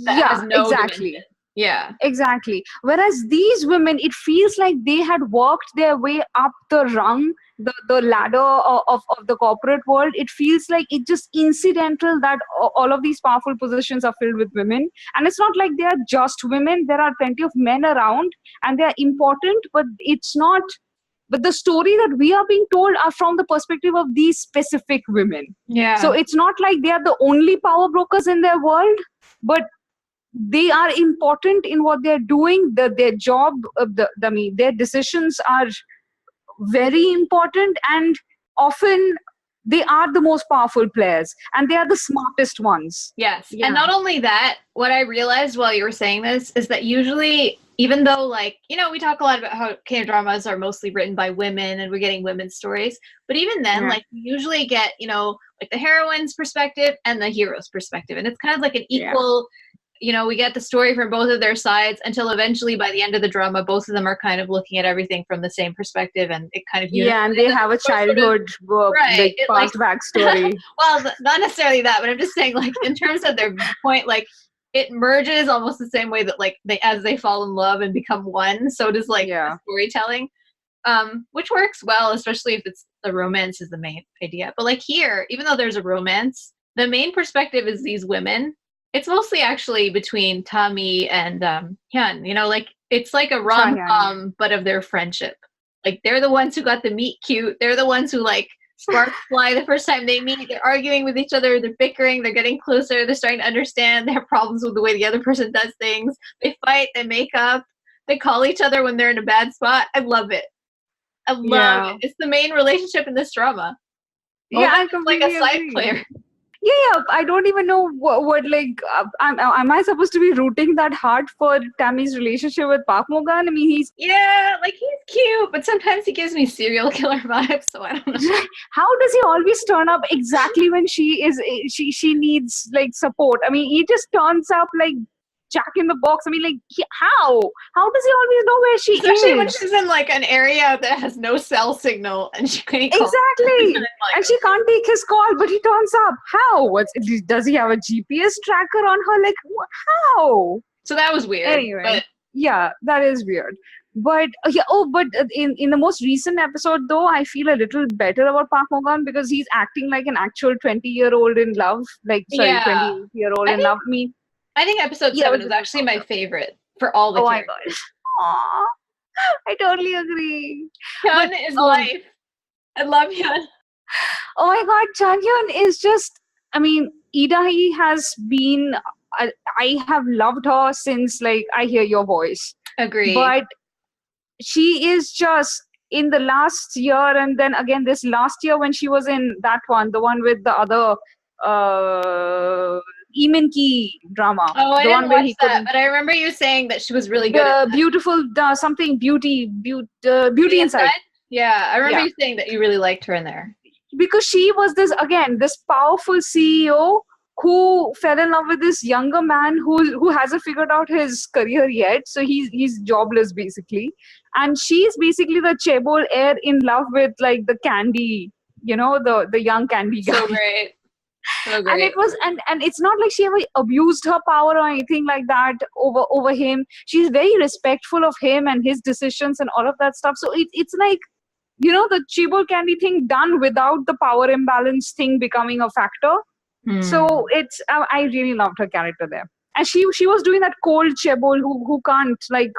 That Yeah, has no exactly. dimension. Yeah. Exactly. Whereas these women, it feels like they had worked their way up the rung, the ladder of the corporate world. It feels like it's just incidental that all of these powerful positions are filled with women. And it's not like they are just women. There are plenty of men around and they are important, but it's not. But the story that we are being told are from the perspective of these specific women. Yeah. So it's not like they are the only power brokers in their world, but they are important in what they're doing. Their job, their decisions are very important, and often they are the most powerful players, and they are the smartest ones. Yes. Yeah. And not only that, what I realized while you were saying this is that usually even though, like, you know, we talk a lot about how K-dramas are mostly written by women and we're getting women's stories, but even then, like, we usually get, you know, like the heroine's perspective and the hero's perspective, and it's kind of like an equal, you know, we get the story from both of their sides until eventually by the end of the drama, both of them are kind of looking at everything from the same perspective, and it kind of and they have a childhood like past backstory. Well, not necessarily that, but I'm just saying, like, in terms of their point, like, it merges almost the same way that, like, as they fall in love and become one, so does, like, the storytelling, which works well, especially if it's the romance is the main idea. But, like, here, even though there's a romance, the main perspective is these women. It's mostly actually between Tami and Hyun, you know, like, it's like a rom-com, but of their friendship. Like, they're the ones who got the meet cute. They're the ones who, like, sparks fly the first time they meet. They're arguing with each other. They're bickering. They're getting closer. They're starting to understand. They have problems with the way the other person does things. They fight. They make up. They call each other when they're in a bad spot. I love it. I love it. It's the main relationship in this drama. I like a side player. Yeah, I don't even know what like, am I supposed to be rooting that hard for Tammy's relationship with Park Mo-gun? I mean, he's cute, but sometimes he gives me serial killer vibes, so I don't know. How does he always turn up exactly when she needs, like, support? I mean, he just turns up like Jack in the Box. I mean, like, how does he always know where she is? Especially when she's in, like, an area that has no cell signal and she can't call. Exactly. And she can't take his call, but he turns up. How? Does he have a GPS tracker on her? Like, how? So that was weird. Anyway, but yeah, that is weird. But in the most recent episode, though, I feel a little better about Park Mo-gun because he's acting like an actual 20-year-old in love. Like, sorry, 28-year-old in love. I think episode 7 was actually my favorite for all the characters. My gosh. Aww. I totally agree. Hyun is life. I love Hyun. Oh my god, Janghyun is just, I mean, Ida has been, I have loved her since, like, I Hear Your Voice. Agree. But she is just, in the last year, and then again this last year when she was in that one, the one with the other Emin Ki drama. Oh, I didn't watch that, but I remember you saying that she was really good at beautiful, something beauty inside. Yeah, I remember you saying that you really liked her in there. Because she was this powerful CEO who fell in love with this younger man who hasn't figured out his career yet. So he's jobless, basically. And she's basically the chaebol heir in love with, like, the candy, you know, the young candy guy. So great. So great. And it was, and it's not like she ever abused her power or anything like that over him. She's very respectful of him and his decisions and all of that stuff. So it's like, you know, the chaebol candy thing done without the power imbalance thing becoming a factor. So it's, I really loved her character there. And she was doing that cold chaebol who can't, like,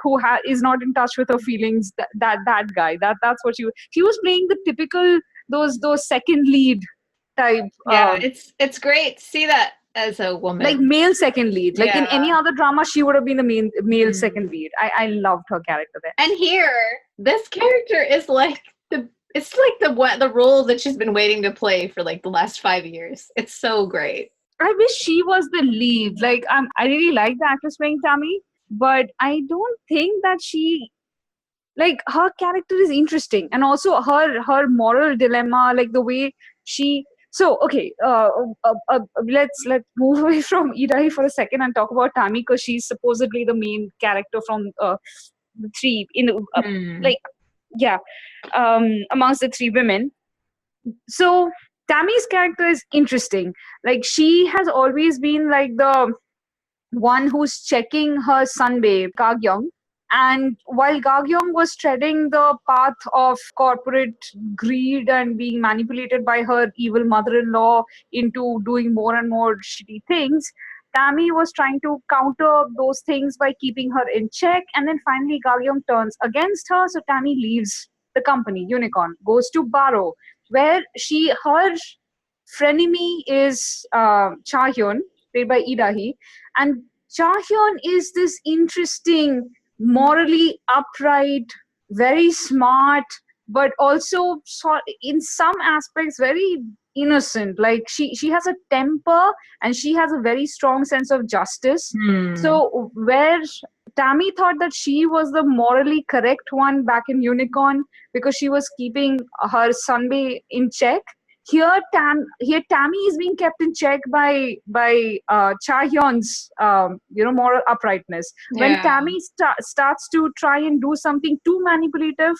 is not in touch with her feelings. That guy. That's what she was playing the typical those second lead type. Yeah, it's great to see that as a woman, like male second lead. Like in any other drama, she would have been the male second lead. I loved her character there. And here, this character is like the role that she's been waiting to play for, like, the last 5 years. It's so great. I wish she was the lead. Like, I really like the actress playing Tami, but I don't think that she, like, her character is interesting, and also her moral dilemma, like the way she. So okay, let's move away from Ida for a second and talk about Tami, because she's supposedly the main character from the three amongst the three women. So Tami's character is interesting. Like, she has always been like the one who's checking her sunbae, Ga-gyung. And while Ga-gyung was treading the path of corporate greed and being manipulated by her evil mother-in-law into doing more and more shitty things, Tami was trying to counter those things by keeping her in check. And then finally Ga-gyung turns against her, so Tami leaves the company, Unicorn, goes to Baro, where her frenemy is Cha-hyun, played by Lee Dahi. And Cha-hyun is this interesting, morally upright, very smart, but also in some aspects very innocent. Like, she has a temper and she has a very strong sense of justice. So where Tammy thought that she was the morally correct one back in Unicorn because she was keeping her sunbae in check. Here Tammy is being kept in check by Cha Hyun's moral uprightness. When Yeah. Tammy starts to try and do something too manipulative,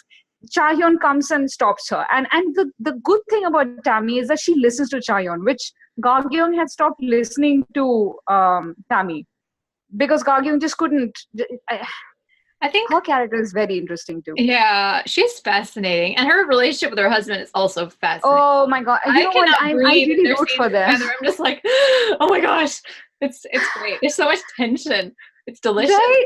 Cha Hyun comes and stops her. And the good thing about Tammy is that she listens to Cha Hyun, which Ga Gyung had stopped listening to Tammy because Ga Gyung just couldn't. I think Her character is very interesting too. yeah, she's fascinating, and her relationship with her husband is also fascinating. Oh my god! You know what? cannot I breathe really their root scenes for them. together. I'm just like, oh my gosh, it's great. There's so much tension. It's delicious. Right,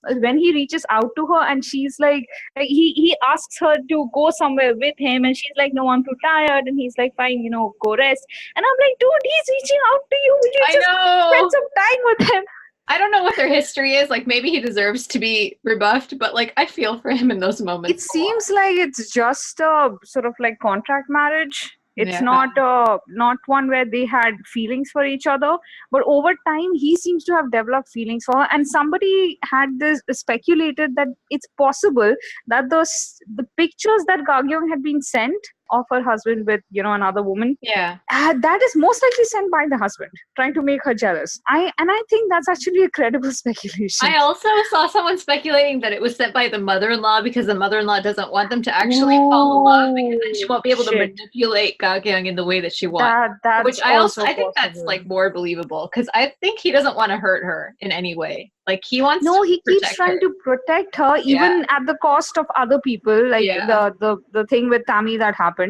and when he reaches out to her and she's like he asks her to go somewhere with him, and she's like, no, I'm too tired, and he's like, fine, go rest. And I'm like, dude, he's reaching out to you. Would you I just know. spend some time with him? I don't know what their history is. Like maybe he deserves to be rebuffed, but like I feel for him in those moments. It seems like it's just a sort of like contract marriage. It's Yeah. not one where they had feelings for each other, but over time he seems to have developed feelings for her. And somebody had speculated that it's possible that the pictures that Ga Gyung had been sent of her husband with another woman, Yeah. that is most likely sent by the husband trying to make her jealous. I think that's actually a credible speculation. I also saw someone speculating that it was sent by the mother-in-law because the mother-in-law doesn't want them to actually fall in love because then she won't be able to Shit. manipulate Ga Gyung in the way that she wants. That's Which I think that's possible. like more believable because I think he doesn't want to hurt her in any way. Like he wants No, to he keeps protect trying her. to protect her, even at the cost of other people. Like Yeah. the thing with Tammy that happened.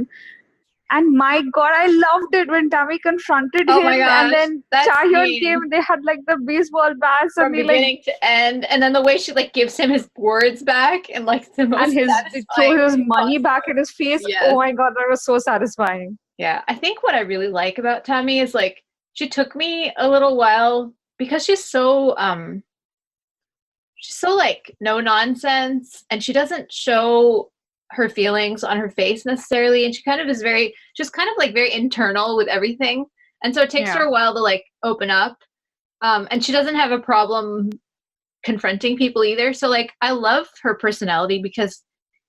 And my God, I loved it when Tammy confronted Oh him, my gosh, and then that Cha Hyun scene. came. They had like the baseball bats, From and they beginning to end, and then the way she like gives him his words back and like the most and his satisfying throws his thing money possible. back in his face. Yes. Oh my God, that was so satisfying. Yeah, I think what I really like about Tammy is like she took me a little while because she's so like no nonsense, and she doesn't show her feelings on her face necessarily, and she kind of is just kind of like very internal with everything, and so it takes her a while to like open up, and she doesn't have a problem confronting people either. So like I love her personality because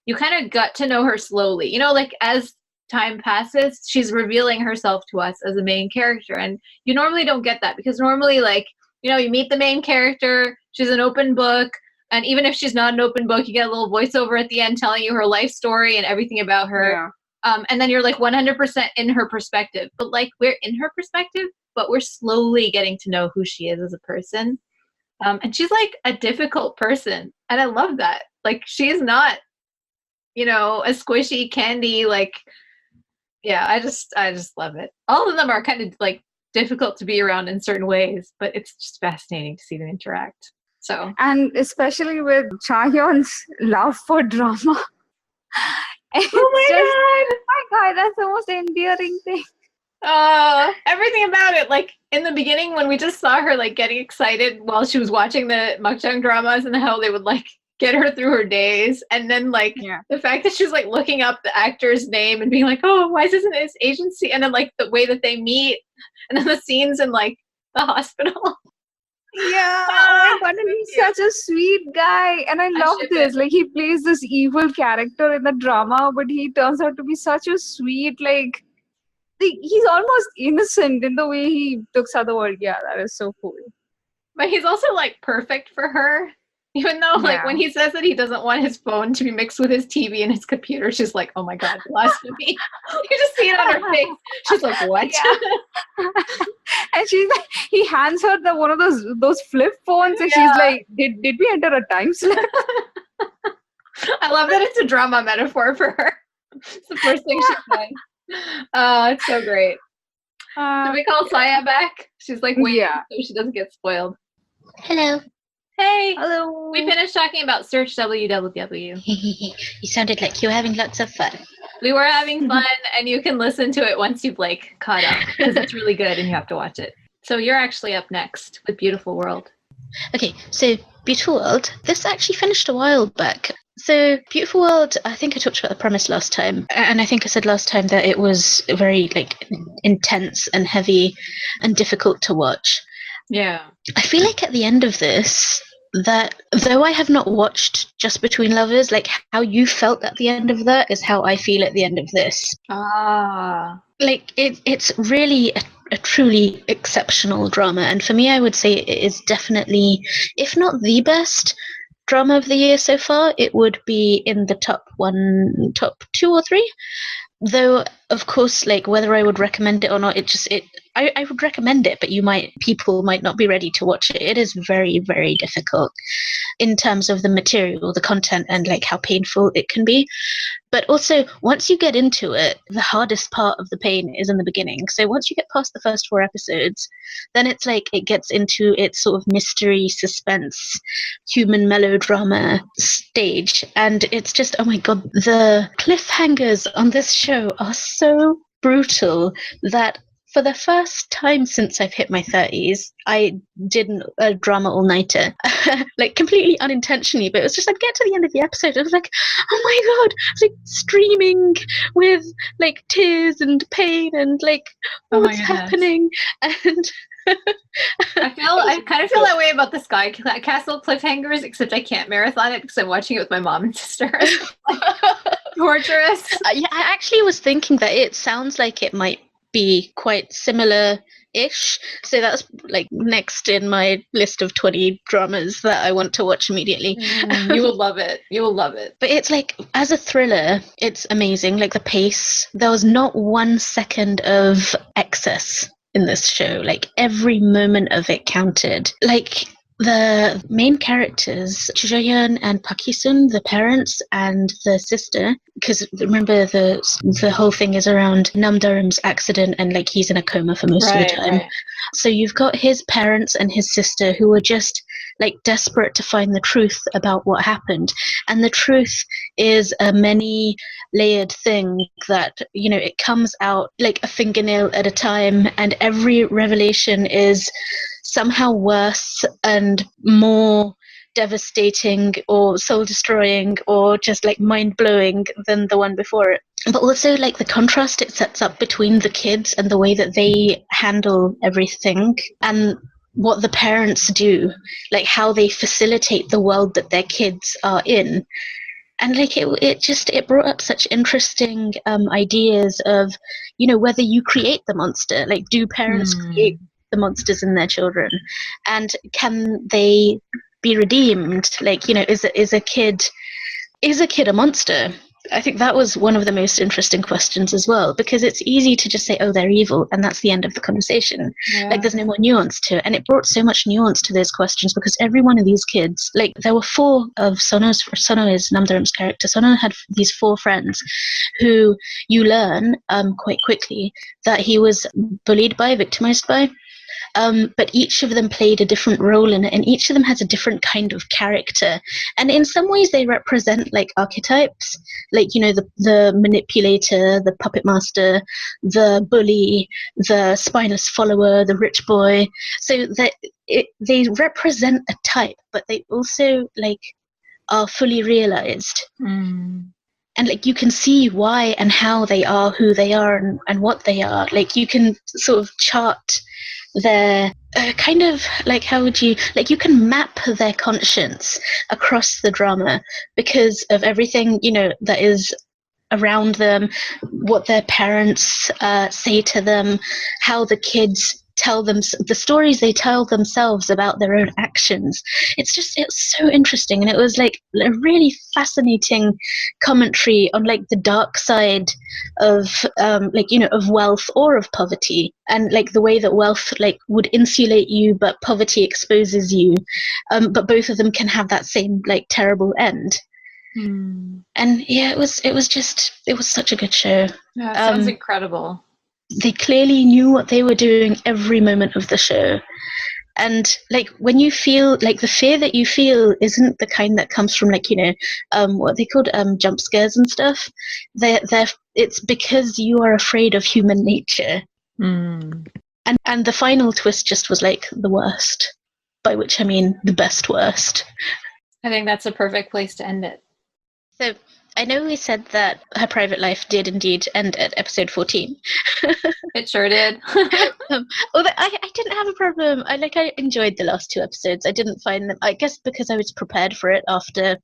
you kind of got to know her slowly, like as time passes she's revealing herself to us as a main character, and you normally don't get that because normally like you meet the main character, she's an open book, and even if she's not an open book you get a little voiceover at the end telling you her life story and everything about her. And then you're like 100% in her perspective, but like we're in her perspective but we're slowly getting to know who she is as a person. And she's like a difficult person, and I love that. Like she's not a squishy candy, like yeah, I just love it. All of them are kind of like difficult to be around in certain ways, but it's just fascinating to see them interact. So And especially with Cha Hyun's love for drama. oh my God, that's the most endearing thing. everything about it, like in the beginning when we just saw her like getting excited while she was watching the mukbang dramas and how they would like get her through her days, and then like the fact that she's like looking up the actor's name and being like, oh, why isn't it his agency, and then like the way that they meet, and then the scenes in like the hospital. Yeah, oh my God, and he's such a sweet guy, and I love ship this. Like he plays this evil character in the drama, but he turns out to be such a sweet, like he's almost innocent in the way he looks at the world. Yeah, that is so cool. But he's also like perfect for her. Even though, like, when he says that he doesn't want his phone to be mixed with his TV and his computer, she's like, oh my God, blasphemy. You just see it on her face. She's like, what? Yeah. And she's like, he hands her one of those flip phones, and she's like, did we enter a time slip? I love that it's a drama metaphor for her. It's the first thing she says. It's so great. Do we call Saya back? She's like, wait, so she doesn't get spoiled. Hello. Hey. Hello. We finished talking about Search WWW. You sounded like you were having lots of fun. We were having fun, and you can listen to it once you've like caught up because it's really good and you have to watch it. So you're actually up next with Beautiful World. Okay, so Beautiful World, this actually finished a while back. So Beautiful World, I think I talked about the premise last time, and I think I said last time that it was very like intense and heavy and difficult to watch. Yeah. I feel like at the end of this, that though I have not watched Just Between Lovers, like how you felt at the end of that is how I feel at the end of this. Ah. Like it's really a truly exceptional drama, and for me, I would say it is definitely, if not the best drama of the year so far, it would be in the top 2 or 3. Though, of course, like whether I would recommend it or not, I would recommend it, but people might not be ready to watch it. It is very, very difficult in terms of the material, the content, and like how painful it can be. But also, once you get into it, the hardest part of the pain is in the beginning. So once you get past the first 4 episodes, then it's like it gets into its sort of mystery, suspense, human melodrama stage. And it's just, oh my God, the cliffhangers on this show are so brutal that for the first time since I've hit my 30s, I did a drama all-nighter, like completely unintentionally, but it was just I'd get to the end of the episode, I was like, oh my God, I was like streaming with like tears and pain and like, what's happening? And I kind of feel that way about the Sky Castle cliffhangers, except I can't marathon it because I'm watching it with my mom and sister. Torturous. Yeah, I actually was thinking that it sounds like it might be quite similar-ish. So that's like next in my list of 20 dramas that I want to watch immediately. You will love it. You will love it. But it's like, as a thriller, it's amazing. Like the pace, there was not 1 second of excess in this show. Like every moment of it counted. Like the main characters, Chujoyeon and Pakisun, the parents and the sister, because remember the whole thing is around Namdarim's accident and like he's in a coma for most of the time. Right. So you've got his parents and his sister who are just like desperate to find the truth about what happened. And the truth is a many-layered thing that, you know, it comes out like a fingernail at a time, and every revelation is somehow worse and more devastating or soul-destroying or just like mind-blowing than the one before it. But also like the contrast it sets up between the kids and the way that they handle everything and what the parents do, like how they facilitate the world that their kids are in. And like it brought up such interesting ideas of, you know, whether you create the monster, like do parents create the monsters in their children, and can they be redeemed? Like, you know, is a kid a monster? I think that was one of the most interesting questions as well, because it's easy to just say, oh, they're evil, and that's the end of the conversation. Yeah. Like there's no more nuance to it. And it brought so much nuance to those questions, because every one of these kids, like there were 4 of Sono is Namdarim's character. Sono had these 4 friends who you learn quite quickly that he was bullied by, victimized by. But each of them played a different role in it, and each of them has a different kind of character. And in some ways they represent like archetypes, like, you know, the manipulator, the puppet master, the bully, the spineless follower, the rich boy. So that they represent a type, but they also like are fully realized. And like you can see why and how they are who they are and what they are. Like you can sort of chart their kind of like, how would you, like you can map their conscience across the drama because of everything, you know, that is around them, what their parents say to them, how the kids tell them the stories they tell themselves about their own actions. It's so interesting, and it was like a really fascinating commentary on like the dark side of like, you know, of wealth or of poverty, and like the way that wealth like would insulate you but poverty exposes you, but both of them can have that same like terrible end. And yeah, it was such a good show. Yeah, it sounds incredible. They clearly knew what they were doing every moment of the show. And like when you feel like the fear that you feel isn't the kind that comes from like, you know, what they called jump scares and stuff. It's because you are afraid of human nature. And the final twist just was like the worst, by which I mean the best worst. I think that's a perfect place to end it. So I know we said that her private life did indeed end at episode 14. It sure did. Although I didn't have a problem. I enjoyed the last 2 episodes. I didn't find them, I guess because I was prepared for it after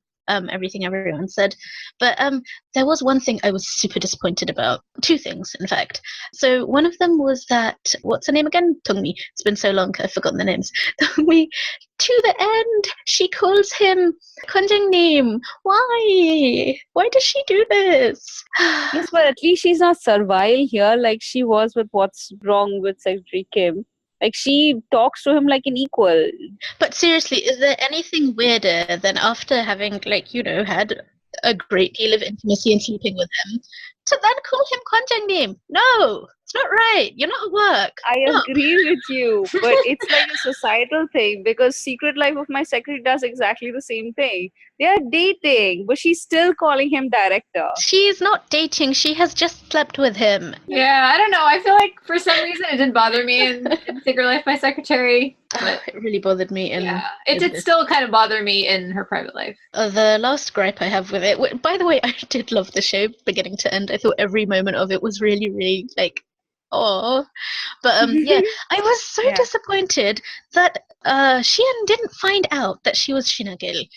everything everyone said. But there was one thing I was super disappointed about. 2 things, in fact. So one of them was that, what's her name again? Tungmi. It's been so long, I've forgotten the names. Tungmi, to the end, she calls him Kunjang name. Why? Why does she do this? Yes, but at least she's not servile here like she was with What's Wrong with Secretary Kim. Like, she talks to him like an equal. But seriously, is there anything weirder than after having, had a great deal of intimacy and sleeping with him, to then call him Kunjang name? No, it's not right. You're not at work. I No. agree with you, but it's like a societal thing because Secret Life of My Secretary does exactly the same thing. They are dating, but she's still calling him director. She's not dating. She has just slept with him. Yeah, I don't know. I feel like for some reason it didn't bother me in Secret Life by Secretary. But It really bothered me. it did still kind of bother me in her private life. The last gripe I have with it, by the way, I did love the show beginning to end. I thought every moment of it was really, really oh. But yeah, I was so Yeah. disappointed that Xian didn't find out that she was Shinagil.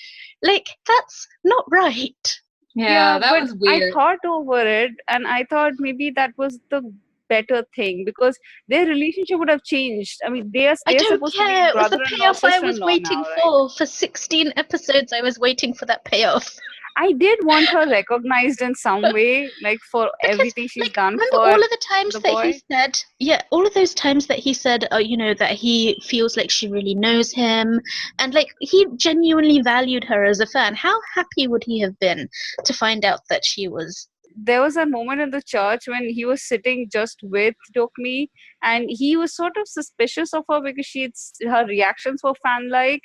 That's not right. Yeah, that but was weird. I thought over it and I thought maybe that was the better thing because their relationship would have changed. I mean, they're I don't supposed to care. be It was the brother-in-law, payoff I was sister-in-law waiting now, right? for. For 16 episodes, I was waiting for that payoff. I did want her recognized in some way, like for Because, everything she's done remember for all of the times the that he boy. said, all of those times that he said, that he feels like she really knows him, and he genuinely valued her as a fan. How happy would he have been to find out that she was? There was a moment in the church when he was sitting just with Dokmi and he was sort of suspicious of her because her reactions were fan-like.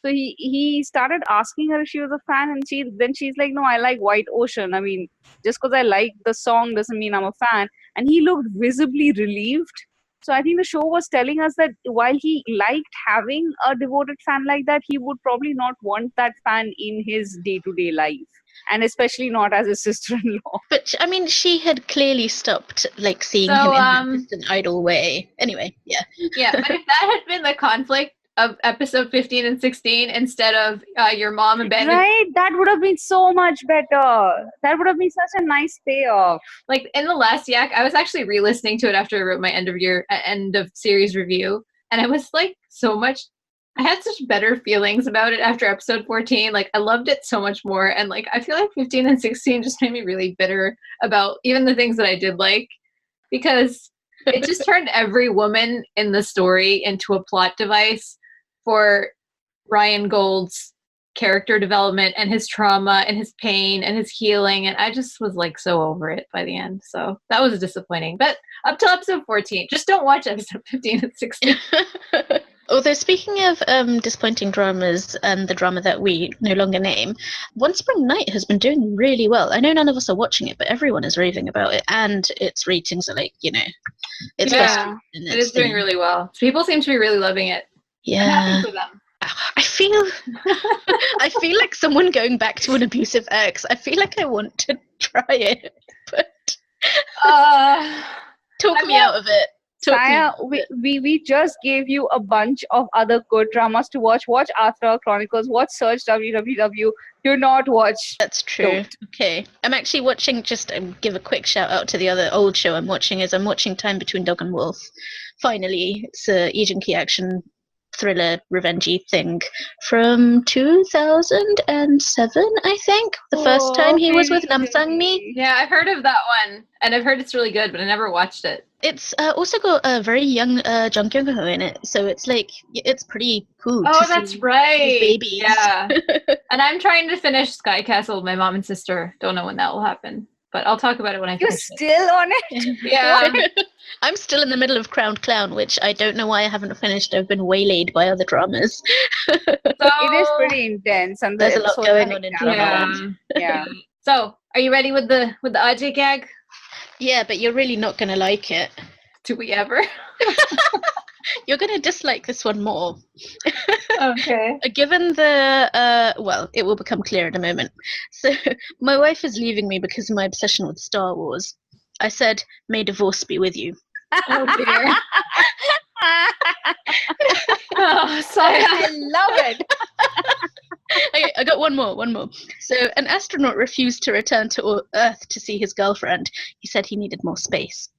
So he started asking her if she was a fan and she's like, no, I like White Ocean. I mean, just because I like the song doesn't mean I'm a fan. And he looked visibly relieved. So I think the show was telling us that while he liked having a devoted fan like that, he would probably not want that fan in his day-to-day life. And especially not as a sister-in-law. But I mean, she had clearly stopped seeing him in that distant idol way. Anyway, yeah. Yeah, but if that had been the conflict of episode 15 and 16 instead of your mom abandoned, Right, that would have been so much better. That would have been such a nice payoff. like in the last yak, I was actually re-listening to it after I wrote my end of series review, and I was like I had such better feelings about it after episode 14. Like, I loved it so much more. And, I feel like 15 and 16 just made me really bitter about even the things that I did like. Because it just turned every woman in the story into a plot device for Ryan Gold's character development and his trauma and his pain and his healing. And I just was, so over it by the end. So that was disappointing. But up till episode 14, just don't watch episode 15 and 16. Although, speaking of disappointing dramas and the drama that we no longer name, One Spring Night has been doing really well. I know none of us are watching it, but everyone is raving about it, and its ratings are it's best in It its is doing theme. really well. People seem to be really loving it. I'm Yeah. happy for them. I feel like someone going back to an abusive ex. I feel like I want to try it, but talk me out of it. Saya, we just gave you a bunch of other good dramas to watch. Watch Arthdal Chronicles, watch Search WWW. Do not watch. That's true. Okay. I'm actually watching, just give a quick shout out to the other old show I'm watching Time Between Dog and Wolf. Finally, it's a Lee Jin-ki action thriller revengey thing from 2007, I think. The first time he was with Nam Sang-mi. Yeah, I've heard of that one, and I've heard it's really good, but I never watched it. It's also got a very young Jung Kyung-ho in it, so it's it's pretty cool. Oh, to that's see right. his babies. Yeah. And I'm trying to finish Sky Castle with my mom and sister. Don't know when that will happen, but I'll talk about it when I You're finish it. still on it? Yeah. I'm still in the middle of Crowned Clown, which I don't know why I haven't finished. I've been waylaid by other dramas. So, It is pretty intense, and There's a lot episodes going are on in like drama. yeah. Yeah. So, are you ready with the Ajay gag? Yeah, but you're really not going to like it. Do we ever? You're going to dislike this one more. Okay. Given the, well, it will become clear in a moment. So, my wife is leaving me because of my obsession with Star Wars. I said, may divorce be with you. Oh dear. Oh, sorry. I love it. Okay, I got one more. So, an astronaut refused to return to Earth to see his girlfriend. He said he needed more space.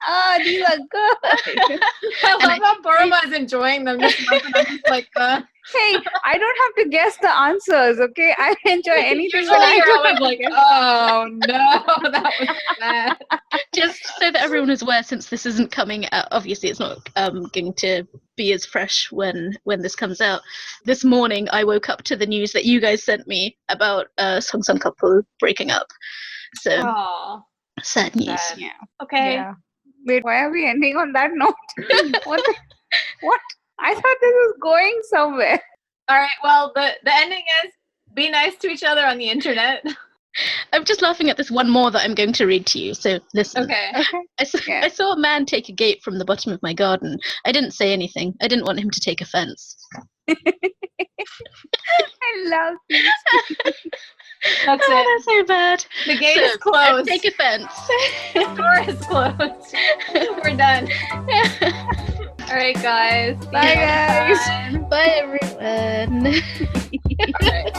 Oh, these are good. I love how Burma is enjoying them this month, and I'm just like, Hey, I don't have to guess the answers, okay? I enjoy anything usually when I you're do. always like, oh no, that was bad. Just so that everyone is aware, since this isn't coming out, obviously it's not going to be as fresh when this comes out. This morning, I woke up to the news that you guys sent me about Song Sun couple breaking up. So, Oh, sad news. sad. Yeah. Okay. Yeah. Wait, why are we ending on that note? What? What? I thought this was going somewhere. All right. Well, the ending is be nice to each other on the internet. I'm just laughing at this one more that I'm going to read to you. So listen. Okay. Okay. I saw a man take a gate from the bottom of my garden. I didn't say anything. I didn't want him to take offense. I love this. That's Oh, it. that's so bad. The gate So, is closed. Take offense. The door is closed. We're done. All right, guys. Bye, guys. Bye, everyone. All right.